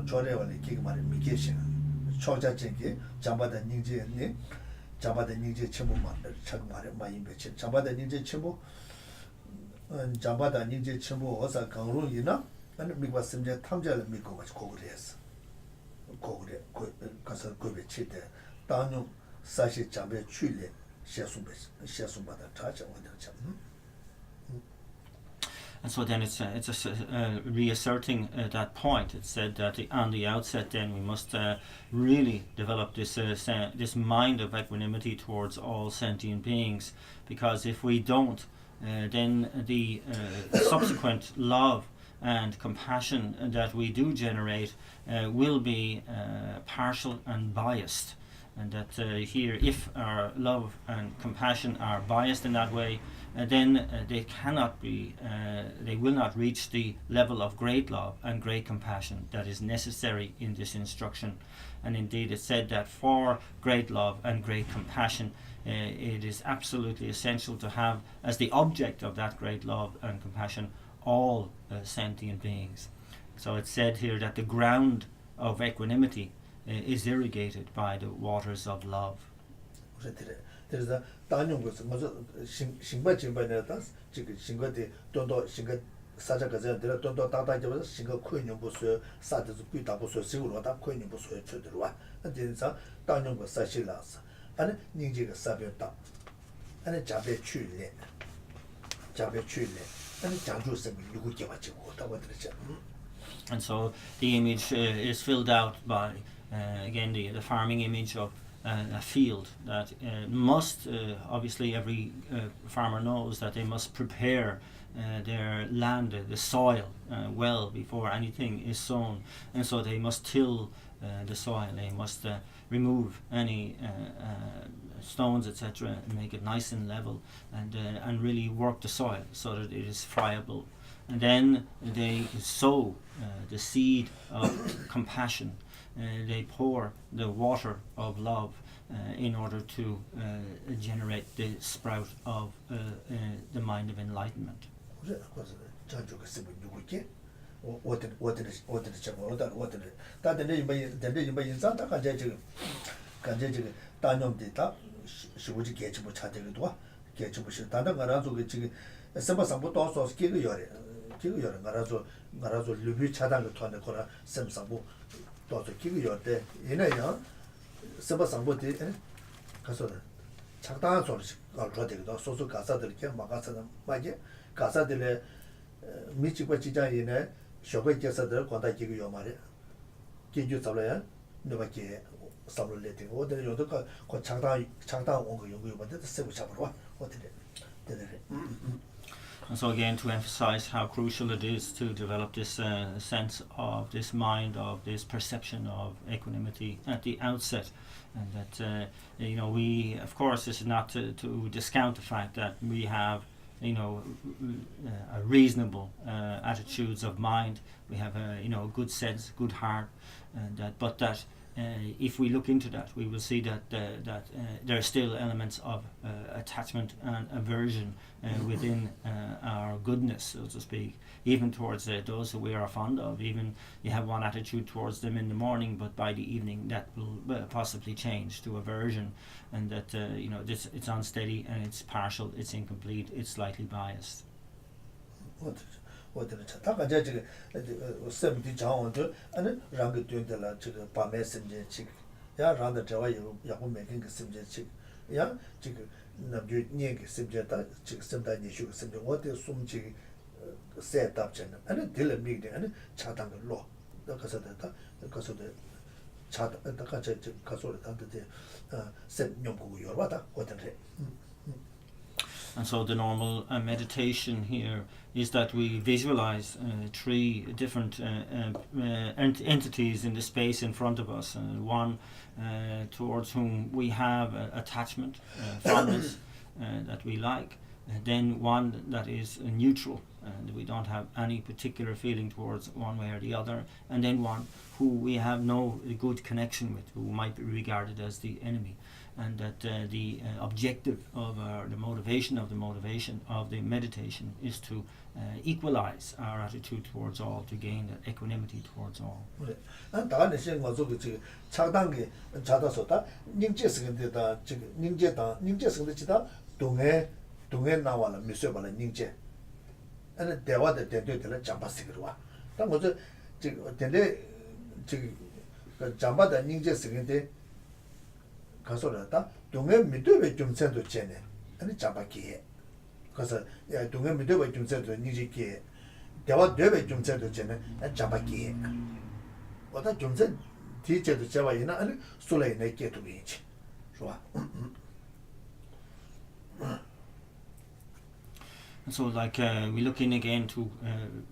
초래 왔래 깨가 말이 미케신 초자쟁게 잠바다 닝제네 잠바다 닝제 첨부 말에 많이 배치 잠바다 닝제 첨부 잠바다 닝제 첨부 어서 강루이나 아니 미과 심제 탐자를 믿고 같이 고그래서 고그래 가서 고베 치대 당뇨 사실 잠배 출래 셰숨바다 타자 원다 참. And so then it's reasserting that point. It said that on the outset then we must really develop this this mind of equanimity towards all sentient beings, because if we don't, then the subsequent love and compassion that we do generate will be partial and biased, and that here, if our love and compassion are biased in that way, then they cannot be, they will not reach the level of great love and great compassion that is necessary in this instruction. And indeed, it's said that for great love and great compassion, it is absolutely essential to have as the object of that great love and compassion all sentient beings. So it's said here that the ground of equanimity is irrigated by the waters of love. there's a 단용 것은 먼저 신과 진반에다 지금 신과대 돈도 신과 사자가서 내가 돈도 다다져서 신과 코인용 보수 사드스 비다 보수 시구로다 코인용 보수 쳐들어와 근데서 단용 거 사실라서 아니 닝지가 사변다 아니 자배 출래 아니 장주성 누구 개발지고 다 버들지. And so the image is filled out by again the farming image of a field that must obviously every farmer knows that they must prepare their land, the soil well before anything is sown, and so they must till the soil, they must remove any stones, etc., and make it nice and level, and really work the soil so that it is friable. And then they sow the seed of compassion. They pour the water of love in order to generate the sprout of the mind of enlightenment. 작당한 소리씩 알아야 되거든. 소소 가사들 이렇게 막아서는 맞게 가사들에 미치고 지자이네 쇼가 계산들 권다 기고요 말이야. 기주 잡아야 너밖에 잡을래 되고 어디 요도 그 작당 온거 연구 받을 때 세고 잡으러 어디래. And so again, to emphasize how crucial it is to develop this sense of this mind, of this perception of equanimity at the outset, and that we, of course, this is not to discount the fact that we have a reasonable attitudes of mind. We have a good sense, good heart, and but that. If we look into that, we will see that there are still elements of attachment and aversion within our goodness, so to speak, even towards those who we are fond of. Even you have one attitude towards them in the morning, but by the evening that will possibly change to aversion, and that this it's unsteady and it's partial, it's incomplete, it's slightly biased. 어디를 찾다가 이제 세븐티 자원도 아니 랑게 된데라 지금 밤에 심제 지 야 랑데 저와 야고 매긴 그 심제 지야 지금 남주 니게 심제다 지금 심다 니슈 심제 어디 숨지 셋업 전 아니 딜 미게 아니 차단가 로 가서다 가서도 차 같이 가서를 단데 셋 연구 열어다 어떤데. And so the normal meditation here is that we visualize three different entities in the space in front of us. One towards whom we have attachment, fondness that we like. Then one that is neutral, and we don't have any particular feeling towards one way or the other. And then one who we have no good connection with, who might be regarded as the enemy. And that the objective of the motivation of the meditation is to equalize our attitude towards all, to gain that equanimity towards all. 난 다른 생각 속에 지금 차단게 자다서다 닝제스근데다 지금 닝제스근데다 동해 나와라 미세발라 닝제. 아니 대화도 대대들 잡았으기로와. 난 뭐저 지금 대대 지금 잡아다 닝제스근데 가서라다 동해 밑에 좀 센도 쟤네 아니 잡아기에 그래서 야 동해 밑에 좀 센도 니지기에 대화 되게 좀 센도 쟤네 잡아기에 어다 좀센 뒤에도 잡아이나 아니 술에 내게 두기지 좋아. And so we look in again to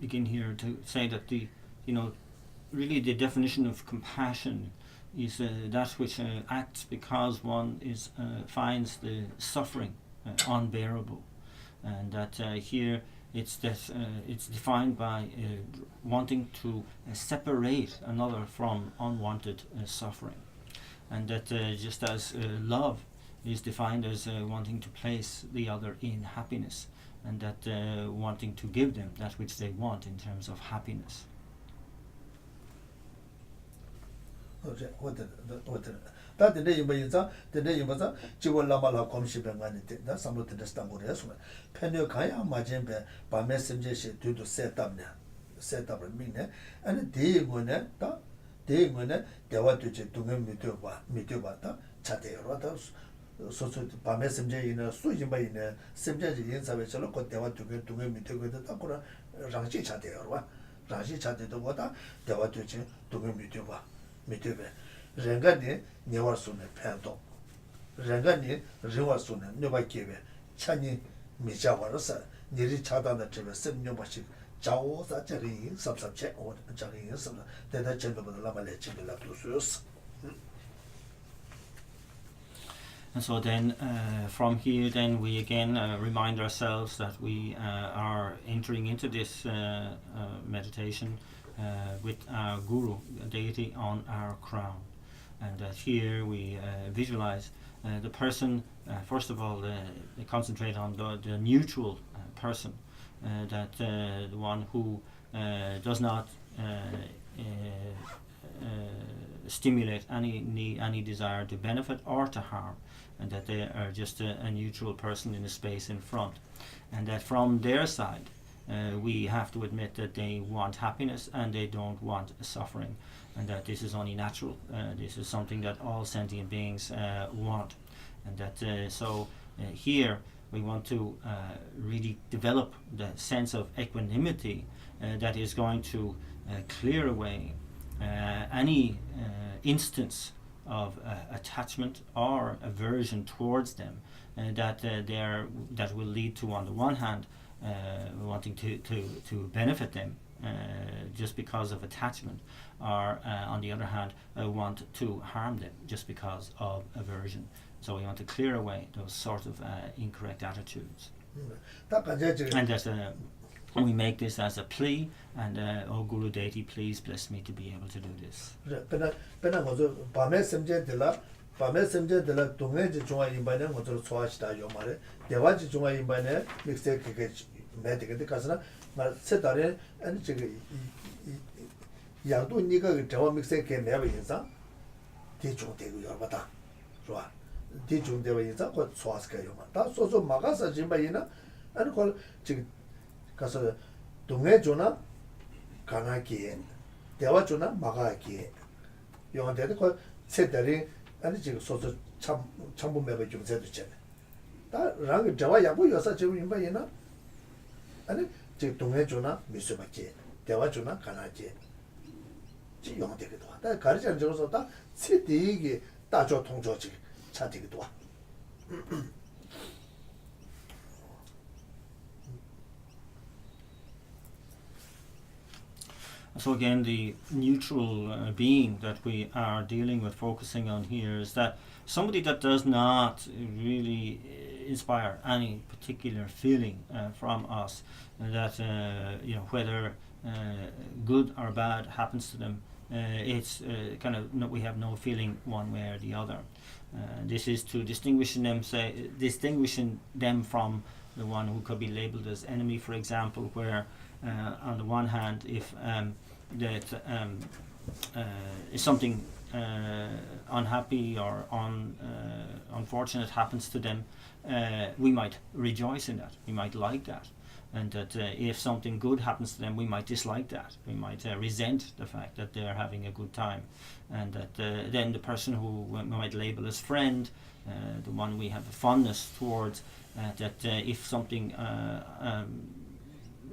begin here to say that really the definition of compassion is that which acts because one is finds the suffering unbearable, and that here it's defined by wanting to separate another from unwanted suffering, and that just as love is defined as wanting to place the other in happiness, and that wanting to give them that which they want in terms of happiness. 다 근데 이번에서 근데 이번에서 지원 라마라 검시병만이 다 삼로트 데스탄고레 소매 펜요 가야 마젠베 밤에 심제시 두두 셋업을 미네 아니 대고네 다 대고네 대화도지 동행 미디어바다 차대로다 소소 밤에 심제이나 수임바이네 심제지 인사베처럼 그 대화도게 동행 미디어가 다 그런 장치 차대로와 장치 차대도 보다 대화도지 동행 미디어바 미디어베 랭가니 네와수네 팬도 랭가니 리와수네 녀바케베 차니 미자와르사 니리 차단의 집에 셈녀바식 자오사 자리 섭섭체 오 자리 섭섭 대다 전부도 라발레 집에라 두스스. And so then from here then we again remind ourselves that we are entering into this meditation with our guru, deity, on our crown. And here we visualize the person, first of all, they concentrate on the neutral person, that the one who does not stimulate any desire to benefit or to harm, and that they are just a neutral person in the space in front, and that from their side we have to admit that they want happiness and they don't want suffering, and that this is only natural. This is something that all sentient beings want, and that here we want to really develop the sense of equanimity that is going to clear away any instance of attachment or aversion towards them that will lead to, on the one hand, wanting to benefit them just because of attachment, or on the other hand want to harm them just because of aversion. So we want to clear away those sort of incorrect attitudes. And that we make this as a plea, and oh Guru Deity, please bless me to be able to do this. 밤에 semje 동해지 중앙 인바네 모두 소화시다 요 말에 대화지 중앙 인바네 믹스에 그게 매되게 가서나 말 세달에 아니 저기 양도 니가 그 대화 믹스에 게 매버 인사 대중되고 열받아 좋아 대중되고 인사 그 소화스가 요 말다 소소 막아서 진바이나 아니 그 지금 가서 동해조나 강하게 대화 조나 막아게 요한테도 그 세달이 아니 지금 소소 참부 매버 좀 세도 잖아. 다 랑 대화 야부 여사 지금 임바이나 아니 지금 동해조나 미수밖에 대화조나 가나지 지 용되기도 하다. 가르치는 적어서 다 세대에게 다조 통조지 차되기도 와. So again, the neutral being that we are dealing with, focusing on here, is that somebody that does not really inspire any particular feeling from us, that whether good or bad happens to them, it's kind of we have no feeling one way or the other. This is to distinguishing them from the one who could be labeled as enemy, for example, where on the one hand, if if something unhappy or unfortunate happens to them, we might rejoice in that, we might like that, and that if something good happens to them, we might dislike that, we might resent the fact that they're having a good time, and that then the person who we might label as friend, the one we have a fondness towards, that if something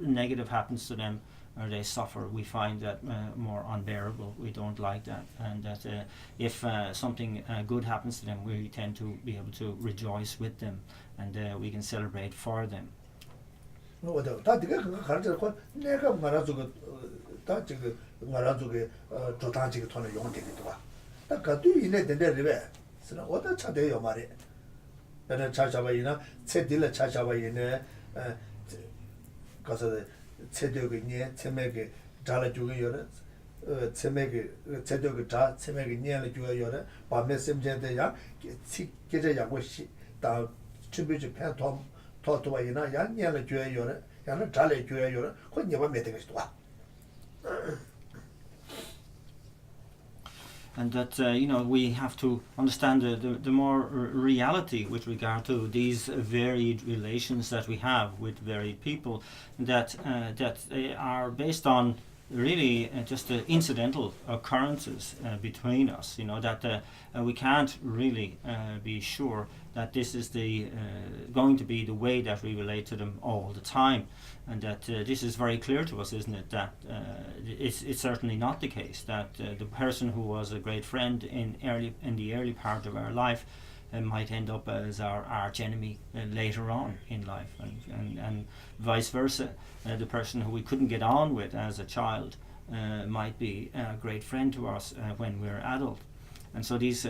negative happens to them or they suffer, we find that more unbearable, we don't like that, and that if something good happens to them, we tend to be able to rejoice with them, and we can celebrate for them. 다 네가 그거 가르쳐고 내가 말아주고 다 지금 말아주게 조단지게 돈을 용되기도 와. 다 가도 이내 된대 리베 그래서 어디 차대요 말이 내가 찾아봐이나 채딜을 찾아봐이네 가서 채되게 채매게 잘해주고 요래 채매게 채되게 자 채매게 녀를 주어 요래 밤에 샘제대야 계제 약고시 다 준비지 팬톰 토토와이나 양녀를 주어 요래 양을 잘해 주어 요래 그 녀가 매되겠어 와 And that we have to understand the more reality with regard to these varied relations that we have with varied people that are based on really just incidental occurrences between us. That we can't really be sure that this is going to be the way that we relate to them all the time, and that this is very clear to us, isn't it? That it's certainly not the case that the person who was a great friend in the early part of our life might end up as our arch enemy later on in life, and vice versa. The person who we couldn't get on with as a child might be a great friend to us when we're adult, and so these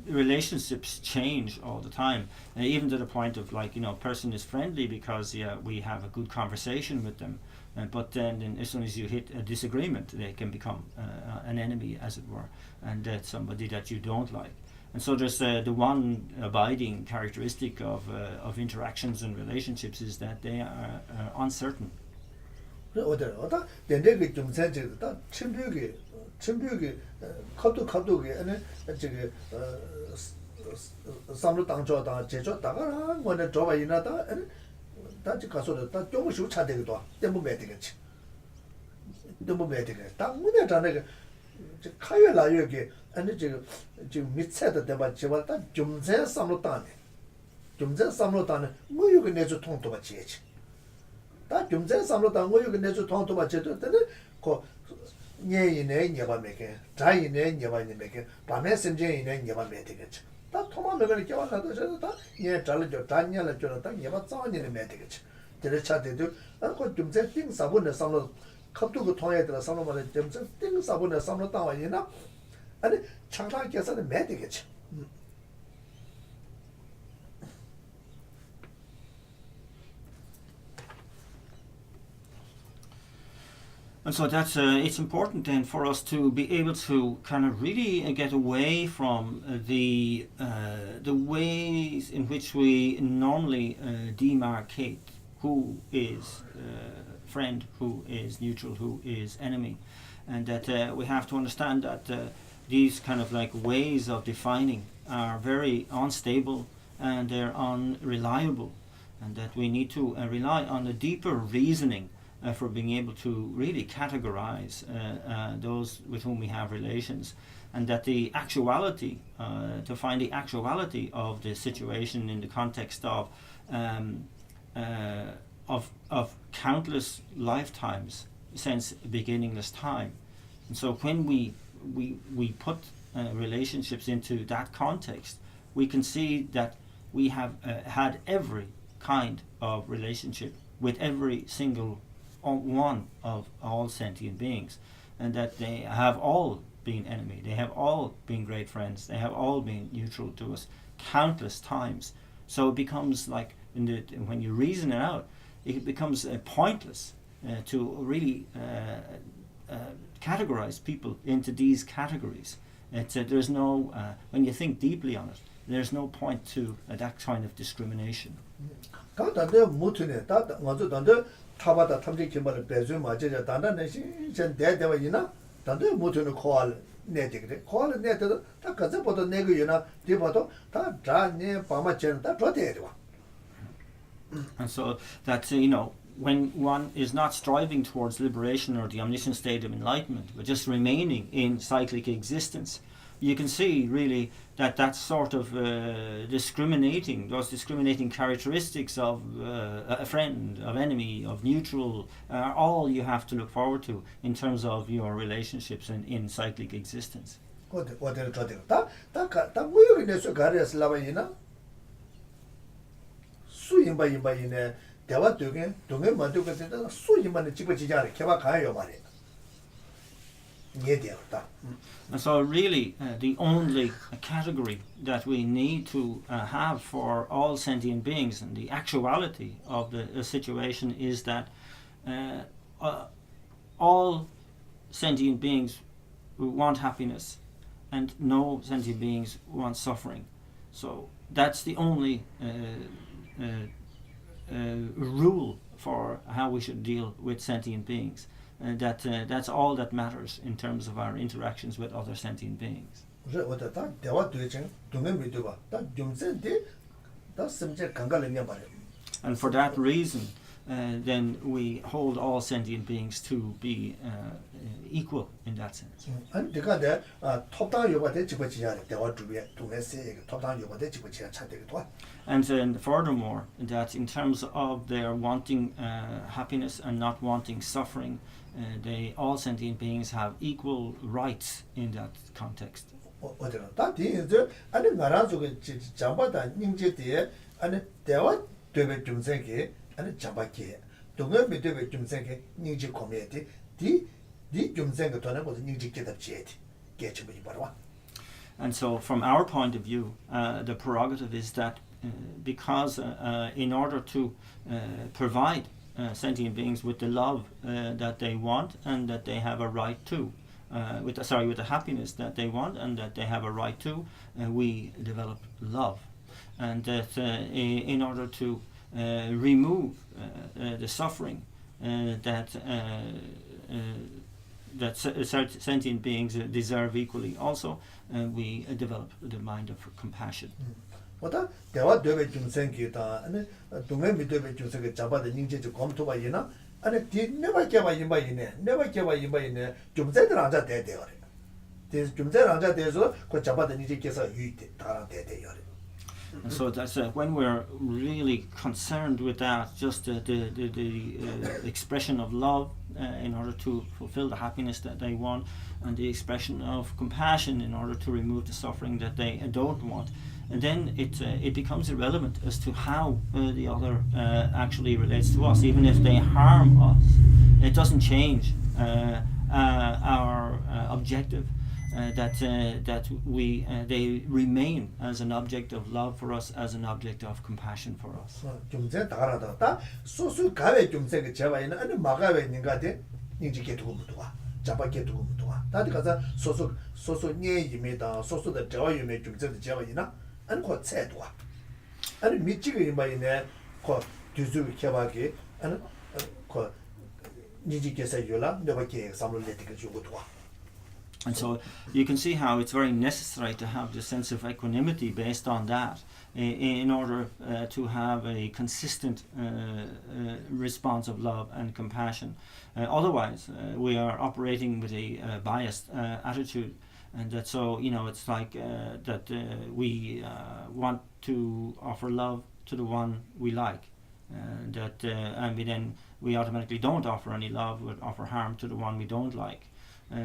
relationships change all the time, even to the point of a person is friendly because we have a good conversation with them, but then as soon as you hit a disagreement, they can become an enemy, as it were, and somebody that you don't like. And so there's the one abiding characteristic of interactions and relationships is that they are uncertain. 갑도게 아니 저기 삼로 당조다 제조다가 원래 저와 이나다 아니 다지 가서도 다 조금씩 차대기도 때문에 매 되겠지 때문에 매 되게 당문에 자네가 저 카여라 여기 아니 지금 밑에다 대봐 제발 다 좀세 삼로 따네 좀세 삼로 따네 뭐 여기 내주 통도 받지지 다 좀세 삼로 따 뭐 여기 내주 통도 받지도 때는 그 녀이네 녀바메게 자이네 녀바니메게 밤에 심제이네 녀바메되겠지 다 토마메가 깨와나도 저다 예 잘려 단냐를 줘다 녀바 짜니네 메되겠지 저래 차대도 아고 좀제 띵 사본에 삼로 갑두고 통해들어 삼로 말에 좀제 띵 사본에 삼로 따와이나 아니 창상께서는 메되겠지 And so that's it's important then for us to be able to kind of really get away from the ways in which we normally demarcate who is friend, who is neutral, who is enemy, and that we have to understand that these kind of ways of defining are very unstable and they're unreliable, and that we need to rely on a deeper reasoning for being able to really categorize those with whom we have relations, and that the actuality, to find the actuality of the situation in the context of countless lifetimes since beginningless time. And so when we put relationships into that context, we can see that we have had every kind of relationship with every single one of all sentient beings, and that they have all been enemy, they have all been great friends, they have all been neutral to us countless times. So it becomes when you reason it out, it becomes pointless to really categorize people into these categories. There's no when you think deeply on it, there's no point to that kind of discrimination. 타바다 탐지 기말을 배주 맞이자 단단히 전 대대와이나 단도 못하는 코알 내되게 코알 내도 다 가져보다 내고이나 뒤봐도 다 자네 밤아전 다 줘대요. And so that when one is not striving towards liberation or the omniscient state of enlightenment, but just remaining in cyclic existence, you can see really that sort of those discriminating characteristics of a friend, of enemy, of neutral, are all you have to look forward to in terms of your relationships in cyclic existence. And so really the only category that we need to have for all sentient beings and the actuality of the situation is that all sentient beings want happiness and no sentient beings want suffering. So that's the only rule for how we should deal with sentient beings. That's all that matters in terms of our interactions with other sentient beings. And for that reason, then we hold all sentient beings to be equal in that sense. And then furthermore, that in terms of their wanting happiness and not wanting suffering, all sentient beings have equal rights in that context. And so from our point of view, the prerogative is that because in order to provide sentient beings with the love that they want and that they have a right to, with the happiness that they want and that they have a right to, we develop love. And that in order to remove the suffering that sentient beings deserve equally also, we develop the mind of compassion. And so that's when we're really concerned with that, just the expression of love in order to fulfill the happiness that they want, and the expression of compassion in order to remove the suffering that they don't want. And then it becomes irrelevant as to how the other actually relates to us. Even if they harm us, it doesn't change our objective. That they remain as an object of love for us, as an object of compassion for us. And so you can see how it's very necessary to have the sense of equanimity based on that in order to have a consistent response of love and compassion. Otherwise, we are operating with a biased attitude, and that it's like that we want to offer love to the one we like, and then we automatically don't offer any love, we offer harm to the one we don't like.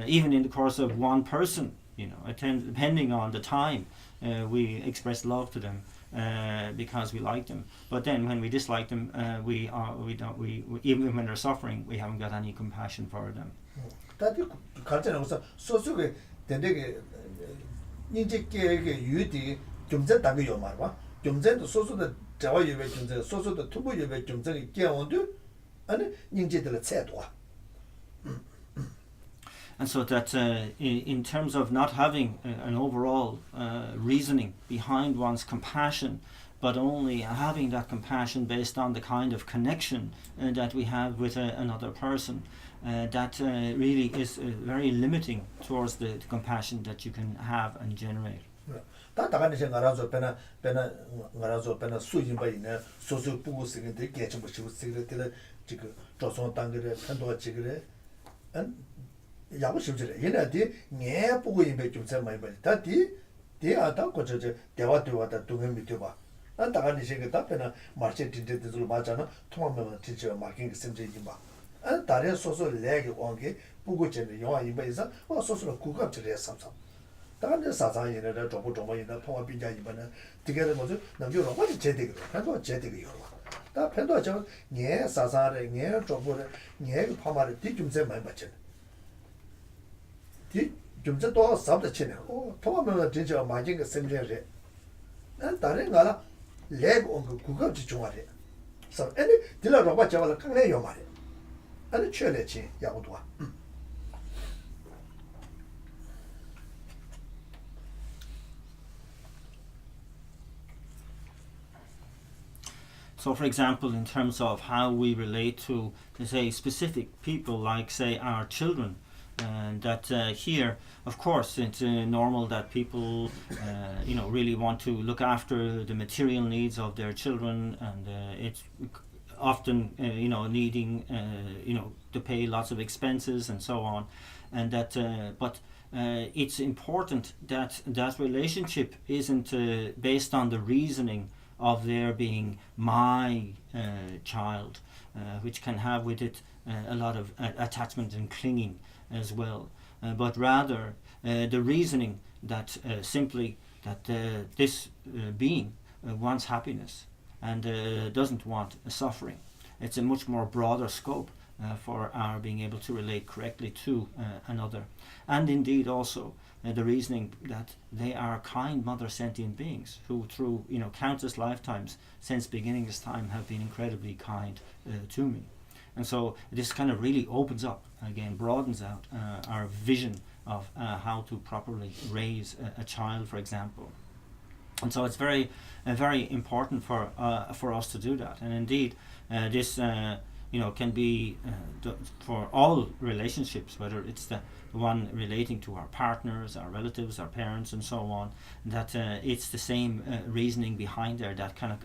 Even in the course of one person, depending on the time, we express love to them because we like them. But then when we dislike them, we even when they're suffering, we haven't got any compassion for them. And so that in terms of not having an overall reasoning behind one's compassion, but only having that compassion based on the kind of connection that we have with another person, that really is very limiting towards the compassion that you can have and generate. 야고 심지래 얘네들 네 보고 임배 좀 많이 봐. 다디 대하다 거저저 대화대화다 동행 밑에 봐. 난 다가니 생겼다 배나 마케팅 데들로 맞잖아. 통화면 진짜 마케팅 심지지 봐. 안 다른 소소 레기 원게 보고 전에 영화 임배에서 소소로 구갑질해 삼삼. 다른 사상 얘네들 조부 얘네 통화 비자 이번에 되게 뭐죠? 남주로 어디 제대로 한도 제대로 요. 다 편도 저네 사상에 네 조부에 네 파마를 뒤좀세 많이 받잖아. 좀저 또 sabda chine towa menga jinja majinga semje re dare ngala leg on gugab ji chungwa re so any dila roba jawala kangne yo mare ani chele chi yaudwa So, for example, in terms of how we relate to, say, specific people, like, say, our children, and that here, of course, it's normal that people, really want to look after the material needs of their children, and it's often, needing, to pay lots of expenses and so on, and that, but it's important that that relationship isn't based on the reasoning of their being my child, which can have with it a lot of attachment and clinging as well, but rather the reasoning that simply that this being wants happiness and doesn't want suffering. It's a much more broader scope for our being able to relate correctly to another, and indeed also the reasoning that they are kind mother sentient beings who through countless lifetimes since beginning this time have been incredibly kind to me. And so this kind of really opens up, again broadens out our vision of how to properly raise a child, for example. And so it's very important for us to do that. And indeed this can be for all relationships, whether it's the one relating to our partners, our relatives, our parents, and so on, that it's the same reasoning behind there that kind of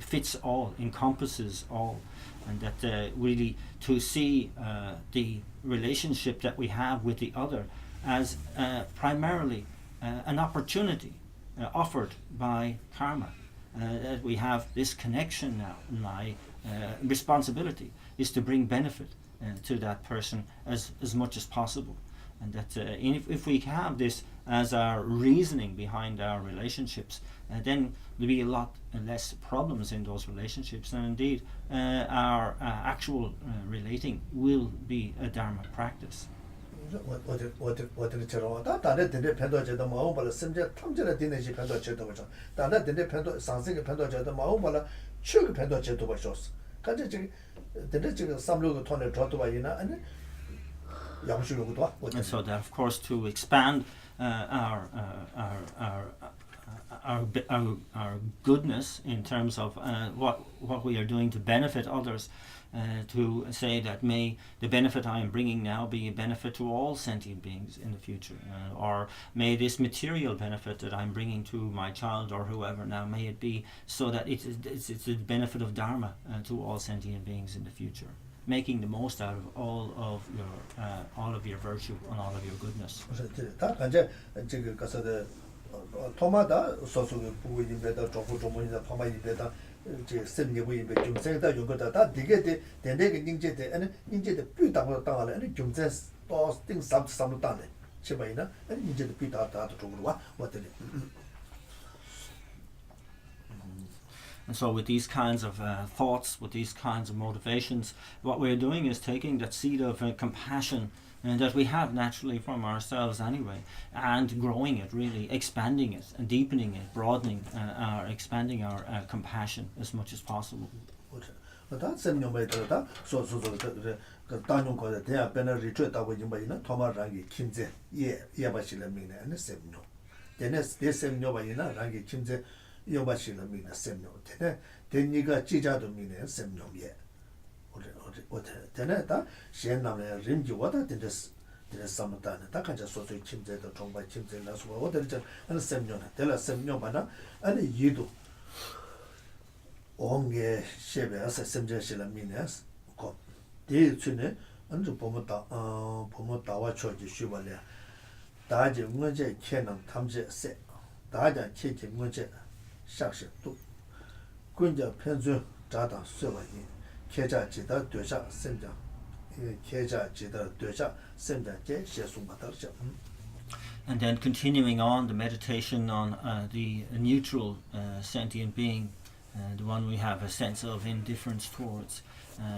fits all, encompasses all, and that really to see the relationship that we have with the other as primarily an opportunity offered by karma, that we have this connection now. My responsibility is to bring benefit to that person as much as possible, and that if we have this as our reasoning behind our relationships, then there'll be a lot less problems in those relationships, and indeed our actual relating will be a dharma practice. 어디처럼 다른 데데 편도제도 마음발 심지 탐제를 되는지 편도제도 보죠. 다른 데데 편도 상승의 편도제도 마음발 추의 편도제도 보셨어. 가지 지금 데데 지금 삼로그 톤을 줘도 봐이나 아니 양식으로도 And so that, of course, to expand our goodness in terms of what we are doing to benefit others, to say that may the benefit I am bringing now be a benefit to all sentient beings in the future, or may this material benefit that I'm bringing to my child or whoever now, may it be so that it's the benefit of dharma to all sentient beings in the future, making the most out of all of your virtue and all of your goodness. 다 간제 지금 가서도 토마다 소소의 부위인 배다 조고 조모이다 파마이 배다 제 셈예부이 배 좀생다 용거다 다 되게 된대게 닝제데 아니 닝제데 뷰다고 따라래 아니 좀제 또 띵 삼삼로 따네 치바이나 아니 닝제데 뷰다다도 조고로 와 왔더니. And so with these kinds of thoughts, with these kinds of motivations, what we're doing is taking that seed of compassion that we have naturally from ourselves anyway, and growing it, really expanding it and deepening it, broadening expanding our compassion as much as possible. 다 셈용배들다 소소소 그 단용거에 대한 배너 리트다고 임바이나 토마랑이 김제 예바실의 미네 아니 셈용 데네 셈용바이나 랑이 김제 여바실의 미네 셈용 데네 데니가 찌자도 미네 셈용예 어디 데네다 시엔남의 림지와다 데스 데스삼다네 다 간자 소소의 김제도 정바 김제 나서 어디를 아니 셈용 데라 셈용 바나 아니 이도 온게 셰베스 셈제실의 미네스 고 대츠네 언제 보모다와 초지 쉬벌래 다지 문제 캐는 탐제세 다자 체체 문제 샤시도 군자 편주 자다 수원이 계좌지다 되자 셈자 계좌지다 되자 셈자제 she송바다죠. And then continuing on the meditation on the neutral sentient being, the one we have a sense of indifference towards.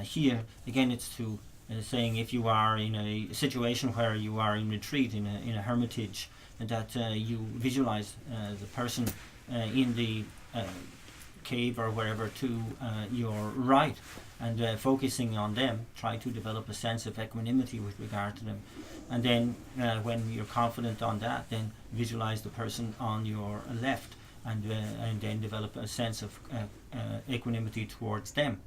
Here, again, it's to saying if you are in a situation where you are in retreat in a hermitage, and that you visualize the person in the cave or wherever to your right, and focusing on them, try to develop a sense of equanimity with regard to them. And then when you're confident on that, then visualize the person on your left, and then develop a sense of equanimity towards them.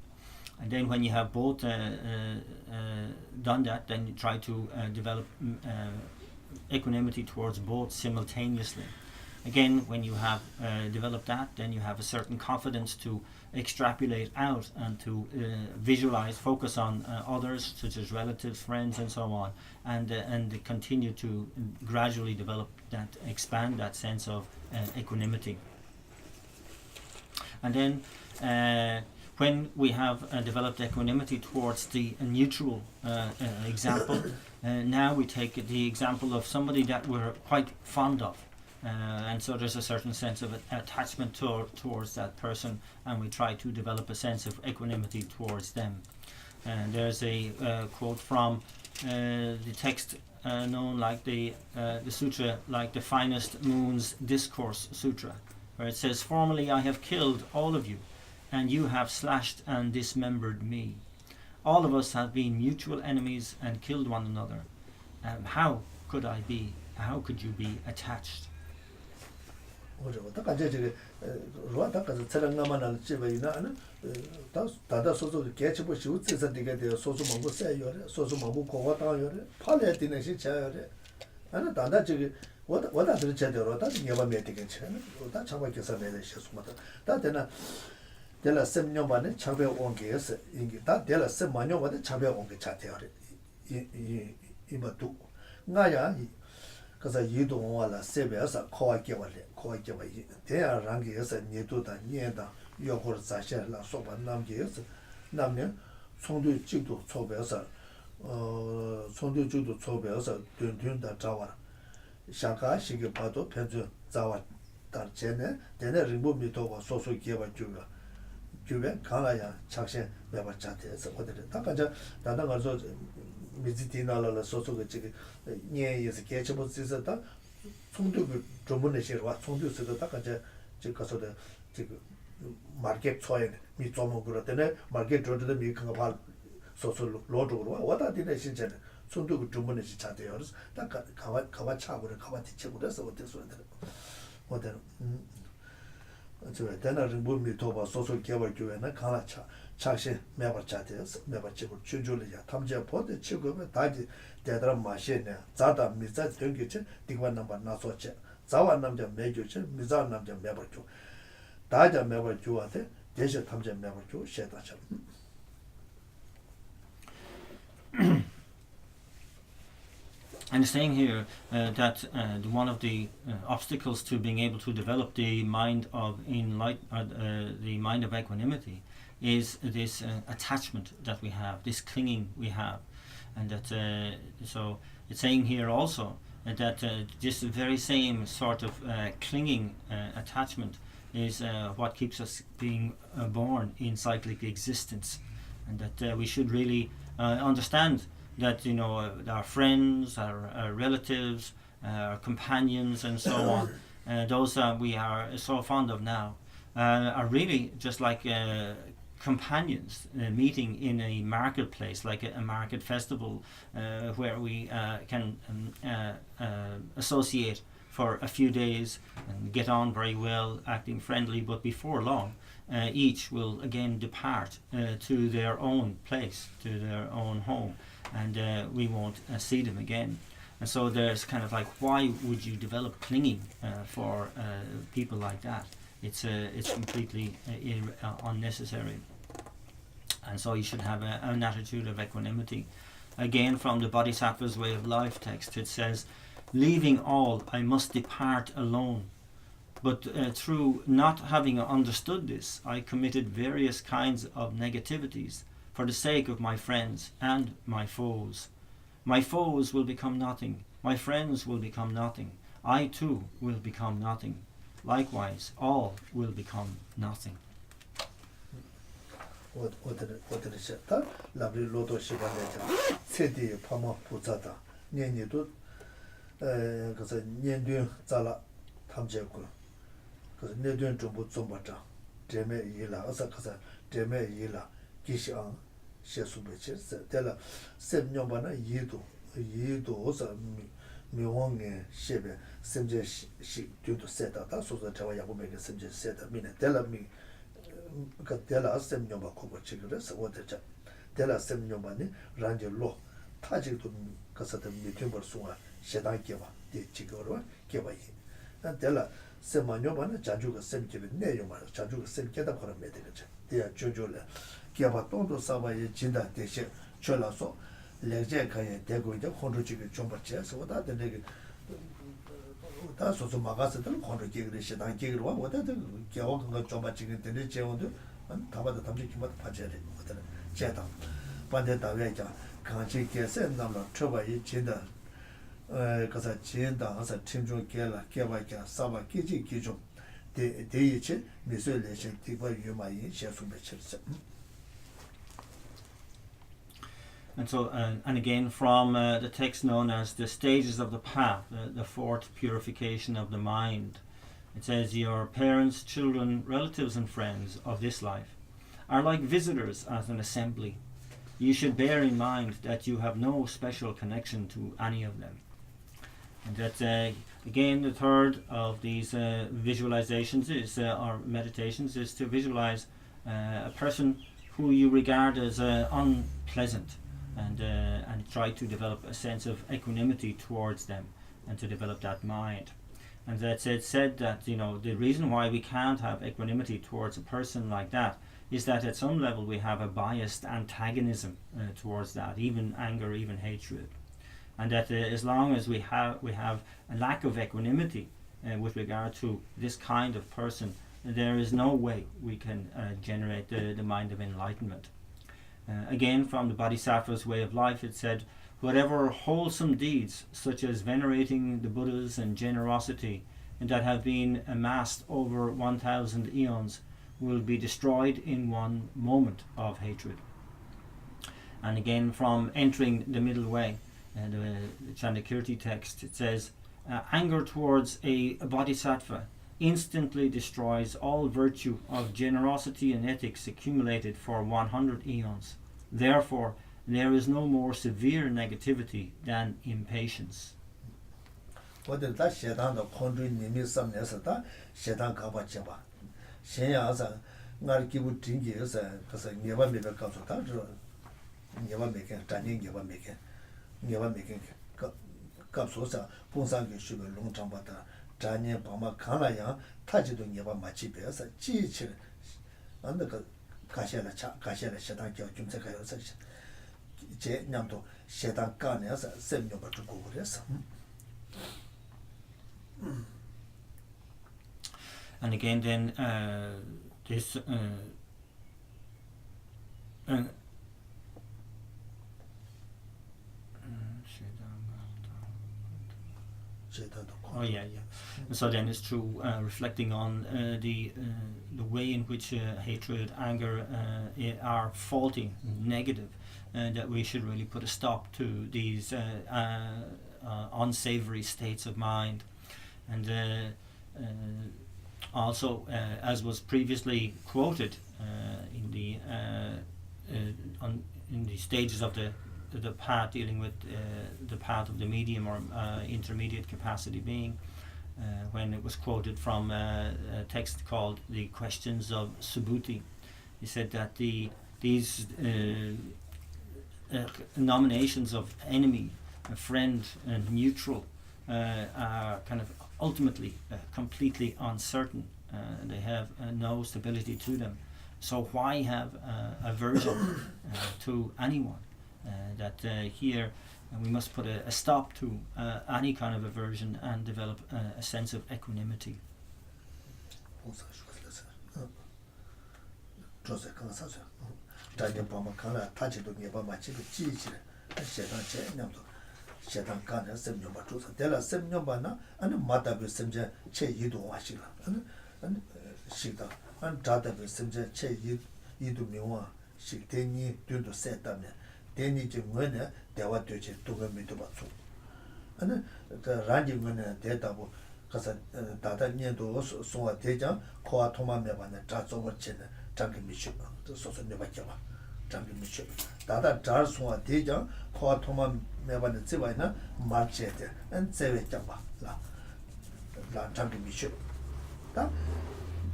And then when you have both done that, then you try to develop equanimity towards both simultaneously. Again, when you have developed that, then you have a certain confidence to extrapolate out and to visualize, focus on others, such as relatives, friends, and so on, and continue to gradually develop that, expand that sense of equanimity. And then when we have developed equanimity towards the neutral example, now we take the example of somebody that we're quite fond of. And so there's a certain sense of attachment towards that person, and we try to develop a sense of equanimity towards them. And there's a quote from the text known like the sutra, like the Finest Moon's Discourse Sutra, where it says, "Formerly I have killed all of you, and you have slashed and dismembered me. All of us have been mutual enemies and killed one another. How could you be attached?" 다가 저기 로아다가 저랑가만 집에이나 다다 소소 개체부 시우츠에서 되게 되어 소소 먹고 세요래 소소 먹고 고가다요래 팔에 되는 시 자요래 아나 다다 저기 와다들 제대로 다 예바 메되게 쳐네 다 잡아께서 내려 시스마다 다데나 데라 셈녀반에 잡에 온게스 이게 다 데라 셈마녀반에 잡에 온게 차대요래 이마도 나야 그래서 이동와라 세베서 코아게와래 코아게와 대야랑게서 니도다 니에다 요거를 자셔라 소바 남게서 남면 송도 직도 초배서 송도 직도 초배서 든든다 자와 샤가시게 봐도 편주 자와 달제네 데네 림보 미토고 소소 게바 주가 주변 강아야 착신 매바 자대에서 어디를 다가자 나다 가서 미지티나라라 소소가 지금 니에서 개체부 지서다 송도그 전문에 싫어와 송도스도 다가자 지금 가서도 지금 마켓 초에 미 좀을 그러더네 마켓 저도 미가 봐 소소 로드로 와다 되네 진짜는 송도그 전문에 지자대요 그래서 딱 가와 차고를 가와 뒤치고 그래서 어때서 어때 저 대나를 몸이 도바 소소 개발 교회나 강아차 차시 매버자대서 매버지고 주줄이야 탐제 보대 치고면 다지 대드라 마시네 자다 미자 등기체 디관 넘버 나소체 자와 남자 매주체 미자 남자 매버주 다자 매버주한테 대셔 탐제 매버주 셰다처럼 And saying here that one of the obstacles to being able to develop the mind of the mind of equanimity is this attachment that we have, this clinging we have, and that so it's saying here also that this very same sort of clinging attachment is what keeps us being born in cyclic existence, and that we should really understand that our friends, our relatives, our companions, and so on, those we are so fond of now, are really just like companions meeting in a marketplace, like a market festival, where we can associate for a few days and get on very well, acting friendly, but before long each will again depart to their own place, to their own home, and we won't see them again. And so there's kind of like, why would you develop clinging for people like that? It's completely unnecessary. And so you should have an attitude of equanimity. Again, from the Bodhisattva's Way of Life text, it says, "Leaving all, I must depart alone. But through not having understood this, I committed various kinds of negativities for the sake of my friends and my foes. My foes will become nothing. My friends will become nothing. I too will become nothing. Likewise, all will become nothing." 어디를 셨다 라브리 로도 시간에자 세디 파마 부자다 년에도 그래서 년도 잘라 탐제고 그래서 내년 좀 받자 제매 일라 어서 가서 제매 일라 기시앙 셰수베체 때라 셈녀바나 이도 어서 미용의 셰베 셈제 시 뒤도 세다다 소자 자와 야고메게 셈제 세다 미네 때라 미 그때라 셈녀바 코고 치그래서 어디자 때라 셈녀바니 란젤로 타지도 가서도 미팅벌 수가 셰다게바 데 지거로 게바이 때라 셈마녀바나 자주가 셈게베 내용만 자주가 셈게다 그러면 되겠죠 대야 조조래 게바 돈도 사바에 진다 대신 철라서 레제카에 대고 이제 혼주지게 좀 받쳐서 오다 되게 다 소소 막아서들 혼주지게 시당 기기로 와 오다 겨우 그거 좀 받치게 되는 제원도 다바다 담지 기마다 받쳐야 돼 오다 제다 반대 다외자 강지께서 남로 처바이 진다 그래서 진다 가서 팀중 개라 개바이가 사바 기지 기종 대이체 미술레신 티바 유마이 셰수베 쳤어. And so, and again from the text known as the stages of the path, the fourth purification of the mind. It says, your parents, children, relatives and friends of this life are like visitors at an assembly. You should bear in mind that you have no special connection to any of them. And that again, the third of these visualizations is, or meditations, is to visualize a person who you regard as unpleasant. And try to develop a sense of equanimity towards them and to develop that mind. And that's it said that, you know, the reason why we can't have equanimity towards a person like that is that at some level we have a biased antagonism towards that, even anger, even hatred. And that as long as we have a lack of equanimity with regard to this kind of person, there is no way we can generate the mind of enlightenment. Again, from the Bodhisattva's way of life, it said, whatever wholesome deeds, such as venerating the Buddhas and generosity, and that have been amassed over 1,000 eons, will be destroyed in one moment of hatred. And again, from entering the middle way, the Chandakirti text, it says, anger towards a bodhisattva instantly destroys all virtue of generosity and ethics accumulated for 100 eons. Therefore, there is no more severe negativity than impatience. 어디다 세단도 콘주 님이 섬내서다 세단 가봐줘봐. 신야서 날 기부 딩기에서 그래서 예바 메베 가서다 저 예바 메게 단행 예바 메게 갑소사 봉상게 쉬고 롱장바다 자녀 방마 강라야 타지도 예바 마치 배서 지치 안데 그 가셔라 세단 겨 좀 제가요서 제 냠도 세단 간에서 셈녀가 주고 그래서 And again, then this oh yeah. So then it's true. Reflecting on the way in which hatred, anger are faulty, negative, that we should really put a stop to these unsavory states of mind, and also, as was previously quoted in the stages of the path dealing with the path of the medium or intermediate capacity being, when it was quoted from a text called The Questions of Subhuti. He said that these nominations of enemy, friend and neutral are kind of ultimately completely uncertain. They have no stability to them. So why have aversion to anyone? That here we must put a stop to any kind of aversion and develop a sense of equanimity. 세단 간에 셈녀바 조사 데라 셈녀바나 아니 마다베 셈제 체 이도 와시라 아니 시다 안 다다베 셈제 체 이도 명화 식 대니 둔도 셌다면 대니 증원에 대화 되지 두가 믿어 봤어. 아니 그 란지 문에 대다고 가서 다다니도 소화 대장 코와 토마메 반에 자ጾ버 치는 장기 미쇼 소소네 받게 봐. 장기 미쇼 다다 잘 소화 대장 코와 토마메 반에 집어이나 말체데 안 제외 잡아. 라 장기 미쇼 다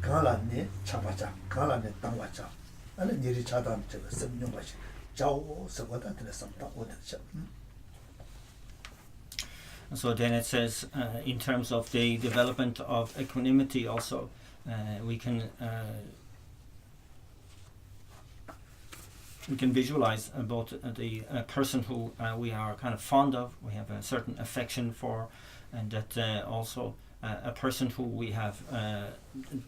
강란네 차바자 강란네 땅와자 아니 니리 차단 저 섬용 것이 자오 서거다 들었습니다. 오늘죠. So then it says, in terms of the development of equanimity also, we can visualize about the person who we are kind of fond of, we have a certain affection for, and that also a person who we have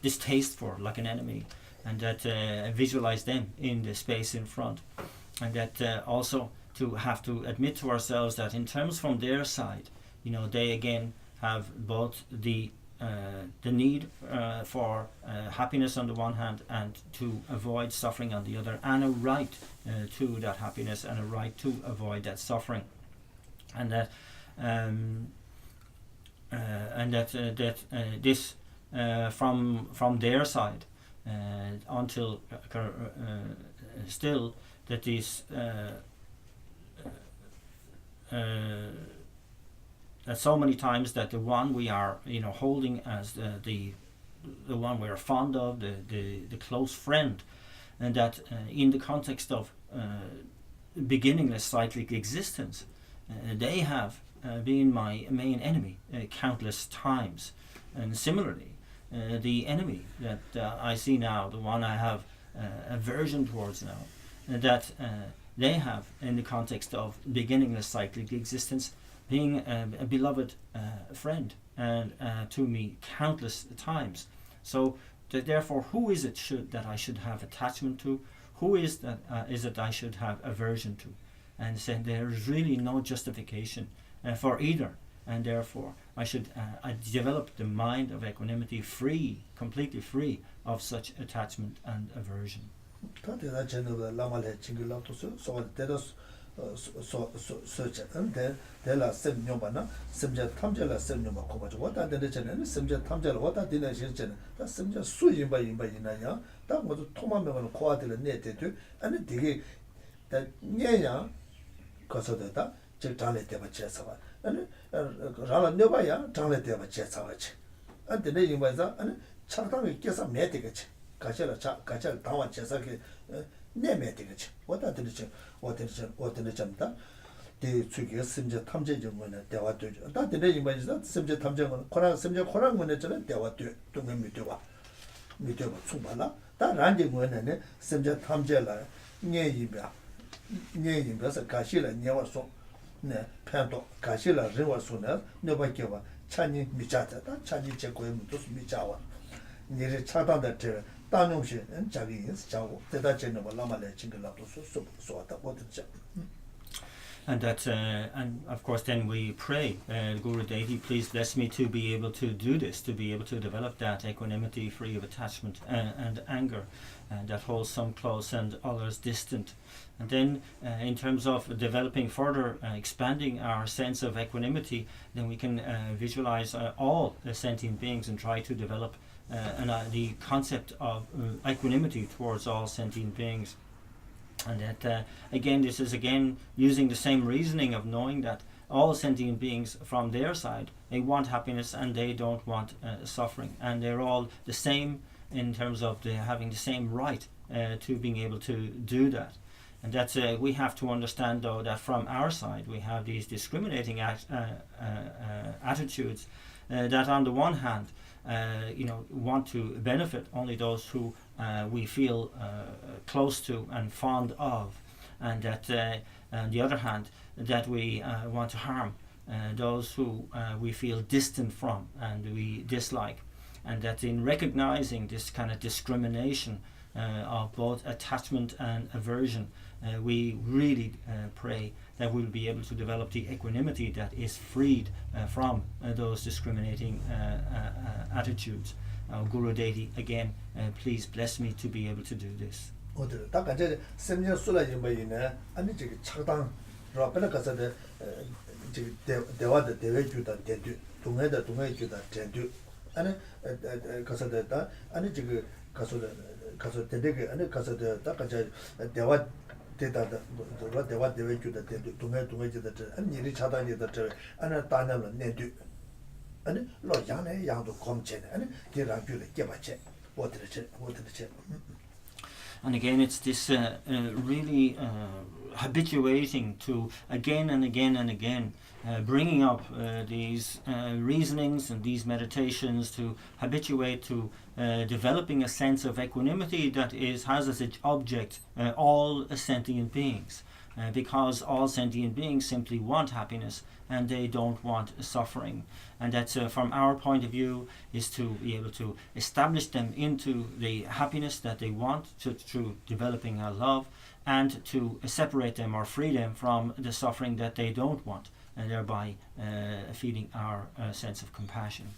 distaste for, like an enemy, and that visualize them in the space in front, and that also to have to admit to ourselves that in terms from their side, they again have both the need for happiness on the one hand, and to avoid suffering on the other, and a right to that happiness and a right to avoid that suffering, and that this from their side until still that these so many times that the one we are holding as the one we are fond of, the close friend, and that in the context of beginningless cyclic existence, they have been my main enemy countless times. And similarly, the enemy that I see now, the one I have aversion towards now, that they have in the context of beginningless cyclic existence, being a beloved friend and to me countless times. So therefore, who is it that I should have attachment to? Who is it I should have aversion to? And saying there is really no justification for either, and therefore I should develop the mind of equanimity, completely free of such attachment and aversion. 대라 셈뇽바나 셈자 탐절라 셈뇽바 고바죠. 왔다 되는 셈자 탐절 왔다 되는 실제는 다 셈자 수인바 인바이나야. 다 모두 토마면은 코아들은 내대도 아니 되게 다 녀야 거서다 즉 장례 때가 제사와 아니 라라 녀바야 장례 때가 제사와지. 안데 내 인바자 아니 차당에 깨서 매되겠지. 가셔라 가셔라 당와 제사게 내매 되겠지. 왔다 되는 점다. 대 추기가 심지 탐제 정원에 대화되죠. 다 되는 이만이다. 심지 탐제는 코랑 심지 코랑 문에서는 대화돼. 동네 밑에와 충분하다. 다 란정원에는 심지 탐제라 녀이벼서 가시라 녀와서 네 편도 가시라 르와서는 너밖에와 찬이 미자다. 찬이 제고에 무도 미자와 니를 차단다 저 단용신 자기 자고 대다제는 라마레 징글라도 소소다 보듯죠. And that, and of course, then we pray, Guru Deity, please bless me to be able to do this, to be able to develop that equanimity free of attachment and anger, that holds some close and others distant. And then, in terms of developing further, expanding our sense of equanimity, then we can visualize all the sentient beings and try to develop the concept of equanimity towards all sentient beings. And that again, this is again using the same reasoning of knowing that all sentient beings from their side, they want happiness and they don't want suffering, and they're all the same in terms of having the same right to being able to do that. And that's we have to understand though that from our side we have these discriminating attitudes that on the one hand want to benefit only those who we feel close to and fond of, and that on the other hand that we want to harm those who we feel distant from and we dislike, and that in recognizing this kind of discrimination of both attachment and aversion, we really pray that we'll be able to develop the equanimity that is freed from those discriminating attitudes. Guru Deity, again, please bless me to be able to do this. 어들 딱 간제 sem년 술라 임바이네 아니 저기 착당 라벨 가서데 저기 대화의 대외주다 대두 동해다 동해주다 대두 아니 가서다 아니 저기 가서 대대게 아니 가서다 딱 간제 대화 대다다 대화 대외주다 대두 동해주다 아니 일이 차단이다 저 아니 따냐는 내두 아니 로 양내 양도 검체 아니 디라주를 깨받체 어들체 And again, it's this really habituating to again and again and again bringing up these reasonings and these meditations to habituate to developing a sense of equanimity that has as its object all sentient beings. Because all sentient beings simply want happiness and they don't want suffering. And that's from our point of view is to be able to establish them into the happiness that they want through developing our love, and to separate them or free them from the suffering that they don't want, and thereby feeding our sense of compassion.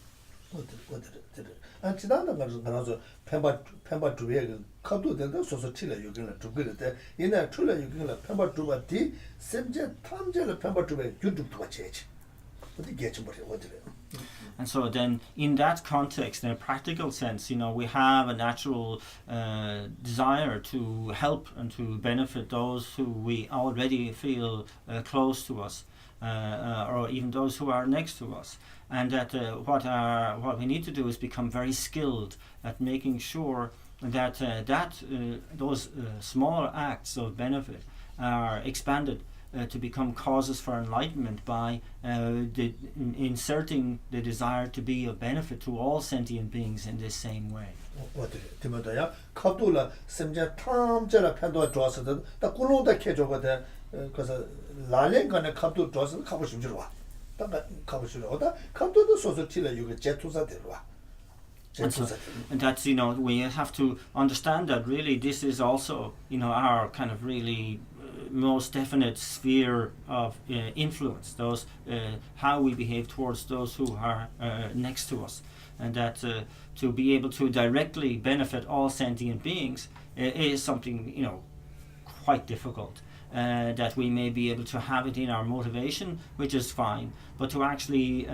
아 지난다 가서 펜바 주에 카도 된다 소소 칠래 여기는 두그르데 이내 출래 여기는 펜바 주바디 셈제 탐제를 펜바 주에 유튜브 같이지 어디 개치 버려 어디래. And so then in that context, in a practical sense, we have a natural desire to help and to benefit those who we already feel close to us, or even those who are next to us. And that what we need to do is become very skilled at making sure that those small acts of benefit are expanded to become causes for enlightenment by inserting the desire to be of benefit to all sentient beings in this same way. 어떻게 카도라 셈제 탐제라 편도 좋았거든. 딱 꿀로다 캐줘거든. 그래서 라렌간에 카도 좋았어. 가고 싶지로 와. 딱 가고 싶어. 다 카도도 소소 틸래 이거 제투사대로 와. And that's, we have to understand that really this is also, our kind of really most definite sphere of influence, those how we behave towards those who are next to us, and that to be able to directly benefit all sentient beings is something quite difficult. That we may be able to have it in our motivation, which is fine, but to actually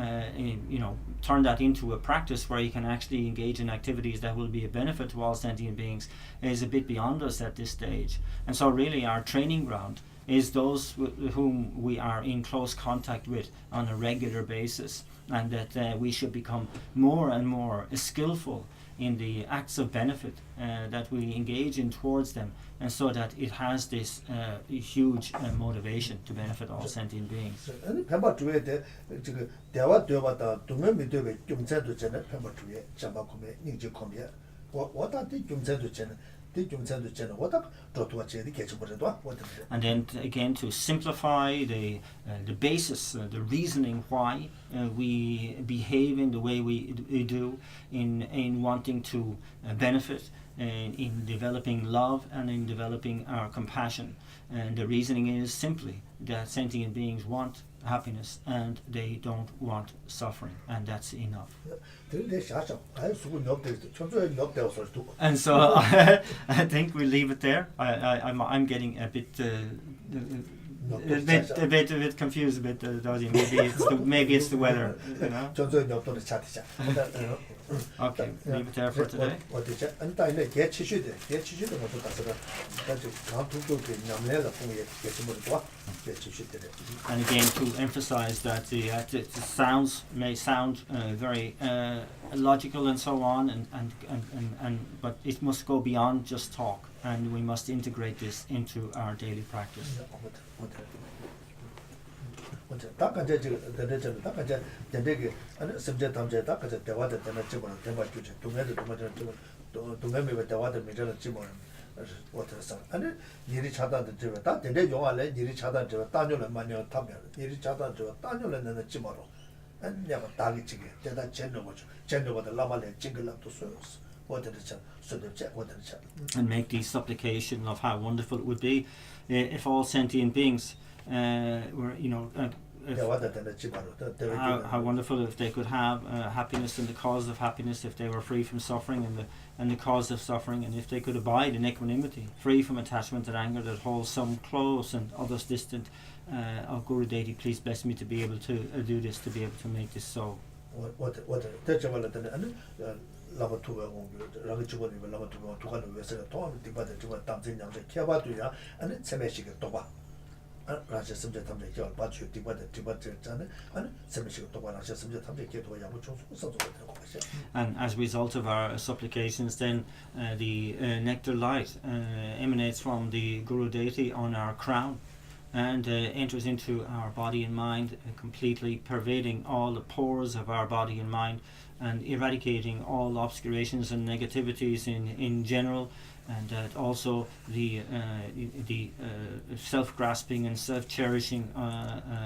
turn that into a practice where you can actually engage in activities that will be a benefit to all sentient beings is a bit beyond us at this stage. And so really our training ground is those whom we are in close contact with on a regular basis, and that we should become more and more skillful in the acts of benefit that we engage in towards them, and so that it has this huge motivation to benefit all sentient beings. 펜바 주에 지금 대화 되어봤다 동면 미도에 경제도 전에 펜바 주에 잡아고매 닝지 코미야 와다디 경제도 전에 And then again to simplify the basis, the reasoning why we behave in the way we do in wanting to benefit, in developing love and in developing our compassion. And the reasoning is simply that sentient beings want happiness and they don't want suffering, and that's enough. And so I think we leave it there. I'm getting a bit confused a bit, Dodgy. Maybe it's the weather, Okay, leave it there for today. And again, to emphasize that it may sound very logical and so on, but it must go beyond just talk, and we must integrate this into our daily practice. And make the supplication of how wonderful it would be if all sentient beings were, how wonderful if they could have happiness in the cause of happiness, if they were free from suffering and the cause of suffering, and if they could abide in equanimity, free from attachment and anger that holds some close and others distant. Oh Guru Deity, please bless me to be able to do this, to be able to make this so. And as a result of our supplications, then the nectar light emanates from the Guru Deity on our crown and enters into our body and mind, completely pervading all the pores of our body and mind and eradicating all obscurations and negativities in general, and also the self-grasping and self-cherishing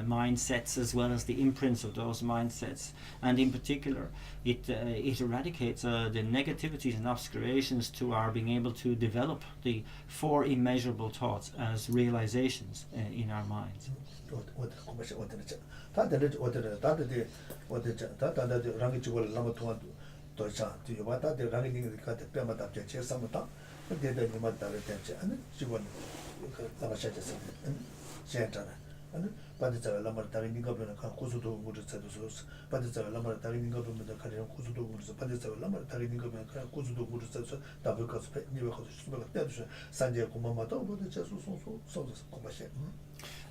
mindsets, as well as the imprints of those mindsets. And in particular, it eradicates the negativities and obscurations to our being able to develop the 4 immeasurable thoughts as realizations in our minds.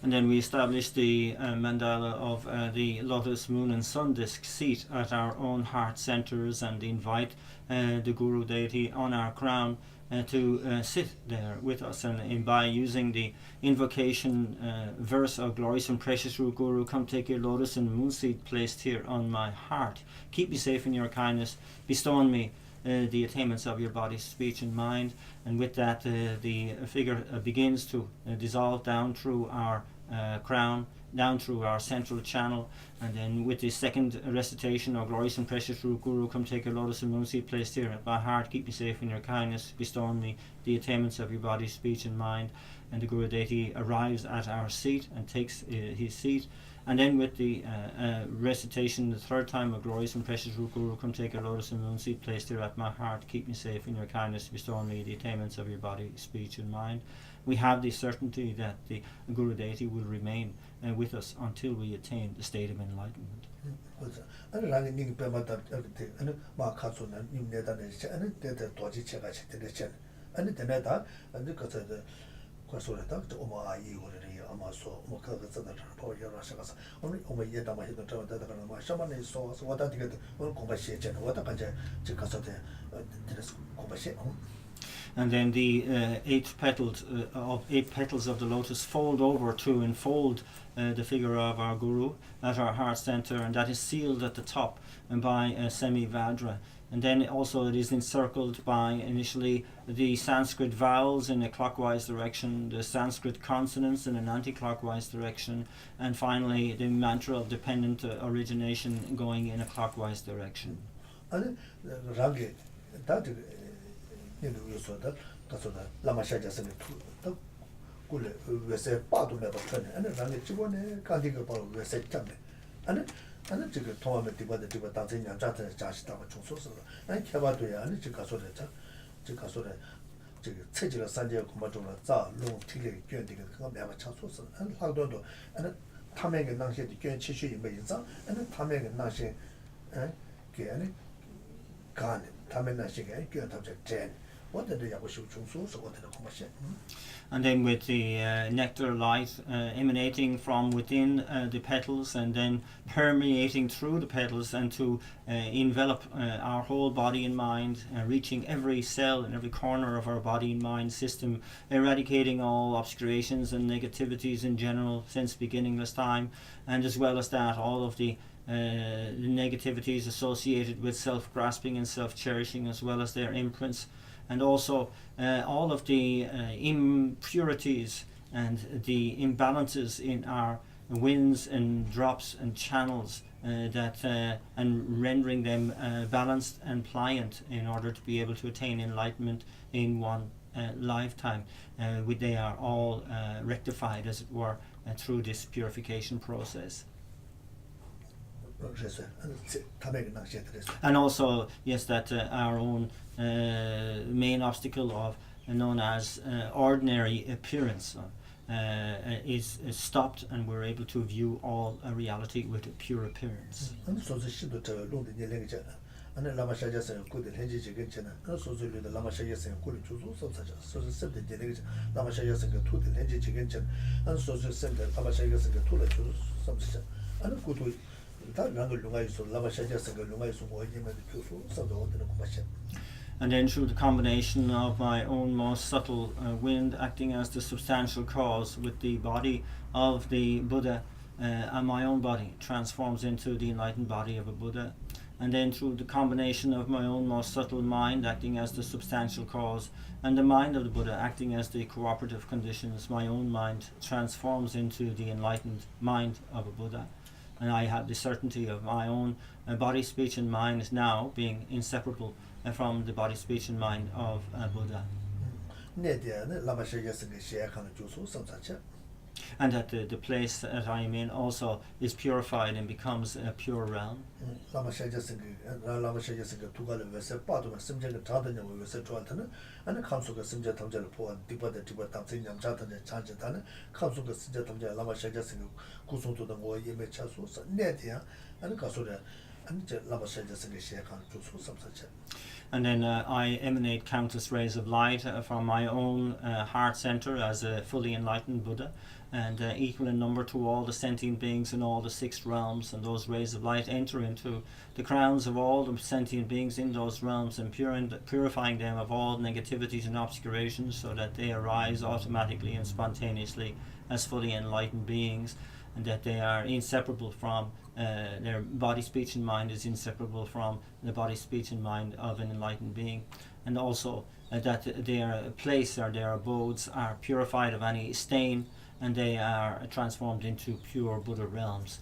And then we establish the mandala of the lotus, moon and sun disk seat at our own heart centers, and invite the Guru Deity on our crown to sit there with us, and by using the invocation verse of glorious and precious root Guru, come take your lotus and moon seat placed here on my heart. Keep me safe in your kindness. Bestow on me the attainments of your body, speech and mind. And with that the figure begins to dissolve down through our crown, down through our central channel, and then with the second recitation of glorious and precious root Guru, come take a lotus and moon seat placed here at my heart, keep me safe in your kindness, bestow on me the attainments of your body, speech and mind. And the Guru Deity arrives at our seat and takes his seat. And then with the recitation the third time of glorious and precious root Guru, come take a lotus and moon seat placed here at my heart, keep me safe in your kindness, bestow on me the attainments of your body, speech and mind. We have the certainty that the Guru Deity will remain with us until we attain the state of enlightenment. And then the 8 petals of the lotus fold over to enfold the figure of our Guru at our heart center, and that is sealed at the top and by semi-Vajra. And then also it is encircled by initially the Sanskrit vowels in a clockwise direction, the Sanskrit consonants in an anti-clockwise direction, and finally the mantra of dependent origination going in a clockwise direction. And then with the nectar light emanating from within the petals and then permeating through the petals and to envelop our whole body and mind, reaching every cell and every corner of our body and mind system, eradicating all obscurations and negativities in general since beginningless time, and as well as that all of the negativities associated with self-grasping and self-cherishing, as well as their imprints, and also all of the impurities and the imbalances in our winds and drops and channels, and rendering them balanced and pliant in order to be able to attain enlightenment in one lifetime. They are all rectified, as it were, through this purification process. And also, yes, that our own main obstacle of known as ordinary appearance is stopped, and we're able to view all reality with a pure appearance. And lama shaja sen ko de lenji jigen chena na so so le lama shaja sen ko le chuzo so sa so so sep de de lama shaja sen ko de lenji jigen chen an so so sep de lama shaja sen ko le chuzo so sa an ko to ta rang lunga so lama shaja sen ko lunga so mo yema de chuzo so do de ko basha. And then through the combination of my own most subtle wind acting as the substantial cause with the body of the Buddha and my own body transforms into the enlightened body of a Buddha. And then through the combination of my own most subtle mind acting as the substantial cause and the mind of the Buddha acting as the cooperative conditions, my own mind transforms into the enlightened mind of a Buddha. And I have the certainty of my own body, speech and mind is now being inseparable from the body, speech and mind of a Buddha. And that the place that I am in also is purified and becomes a pure realm. And then I emanate countless rays of light from my own heart center as a fully enlightened Buddha, and equal in number to all the sentient beings in all the 6 realms, and those rays of light enter into the crowns of all the sentient beings in those realms and purifying them of all negativities and obscurations, so that they arise automatically and spontaneously as fully enlightened beings, and that they are inseparable from their body, speech and mind is inseparable from the body, speech and mind of an enlightened being, and also that their place or their abodes are purified of any stain, and they are transformed into pure Buddha realms.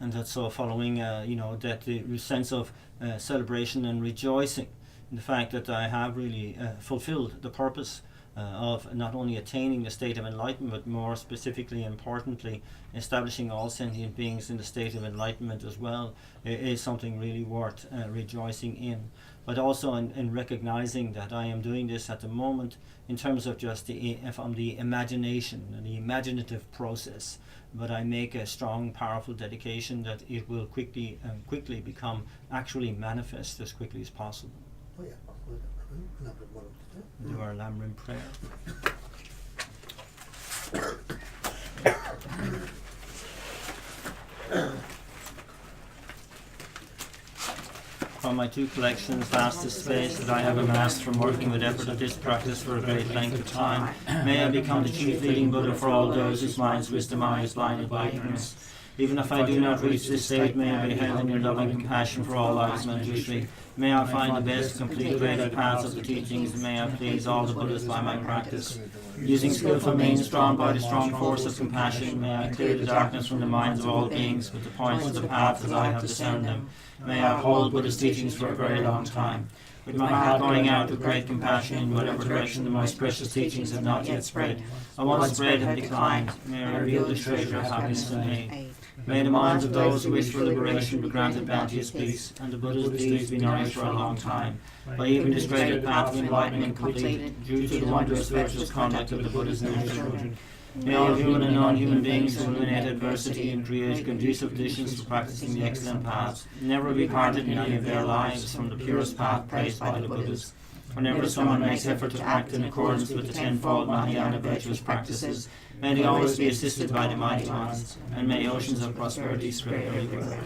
And that's so following, that the sense of celebration and rejoicing in the fact that I have really fulfilled the purpose of not only attaining the state of enlightenment, but more specifically, importantly, establishing all sentient beings in the state of enlightenment as well, is something really worth rejoicing in. But also in recognizing that I am doing this at the moment in terms of just from the imagination and the imaginative process, but I make a strong, powerful dedication that it will quickly become actually manifest as quickly as possible. Oh, yeah. Do our Lamrim prayer. From my 2 collections, vastest space that I have amassed from working with effort at this practice for a great length of time, may I become the chief leading Buddha for all those whose minds' wisdom eye is blinded by ignorance. Even if I do not reach this state, may I be held in your loving compassion for all lives Manjushri. May I find the best, complete, greater paths of the teachings, and may I please all the Buddhas by my practice. Using skillful means drawn by the strong force of compassion, may I clear the darkness from the minds of all beings with the points of the path as I have discerned them. May I hold Buddha's teachings for a very long time. With my heart going out with great compassion in whatever direction the most precious teachings have not yet spread, or once spread have declined, may I reveal this treasure of happiness and aid. May the minds of those who wish for liberation be granted bounteous peace, and the Buddha's deeds be nourished for a long time. By even this greater path of enlightenment completed, due to the wondrous virtuous conduct of the Buddha's noble children. May all human and non-human beings who eliminate adversity and create conducive conditions for practicing the excellent paths never be parted in any of their lives from the purest path praised by the Buddhas. Whenever someone makes effort to act in accordance with the 10-fold Mahayana virtuous practices, may they always be assisted by the mighty ones, and may oceans of prosperity spread everywhere.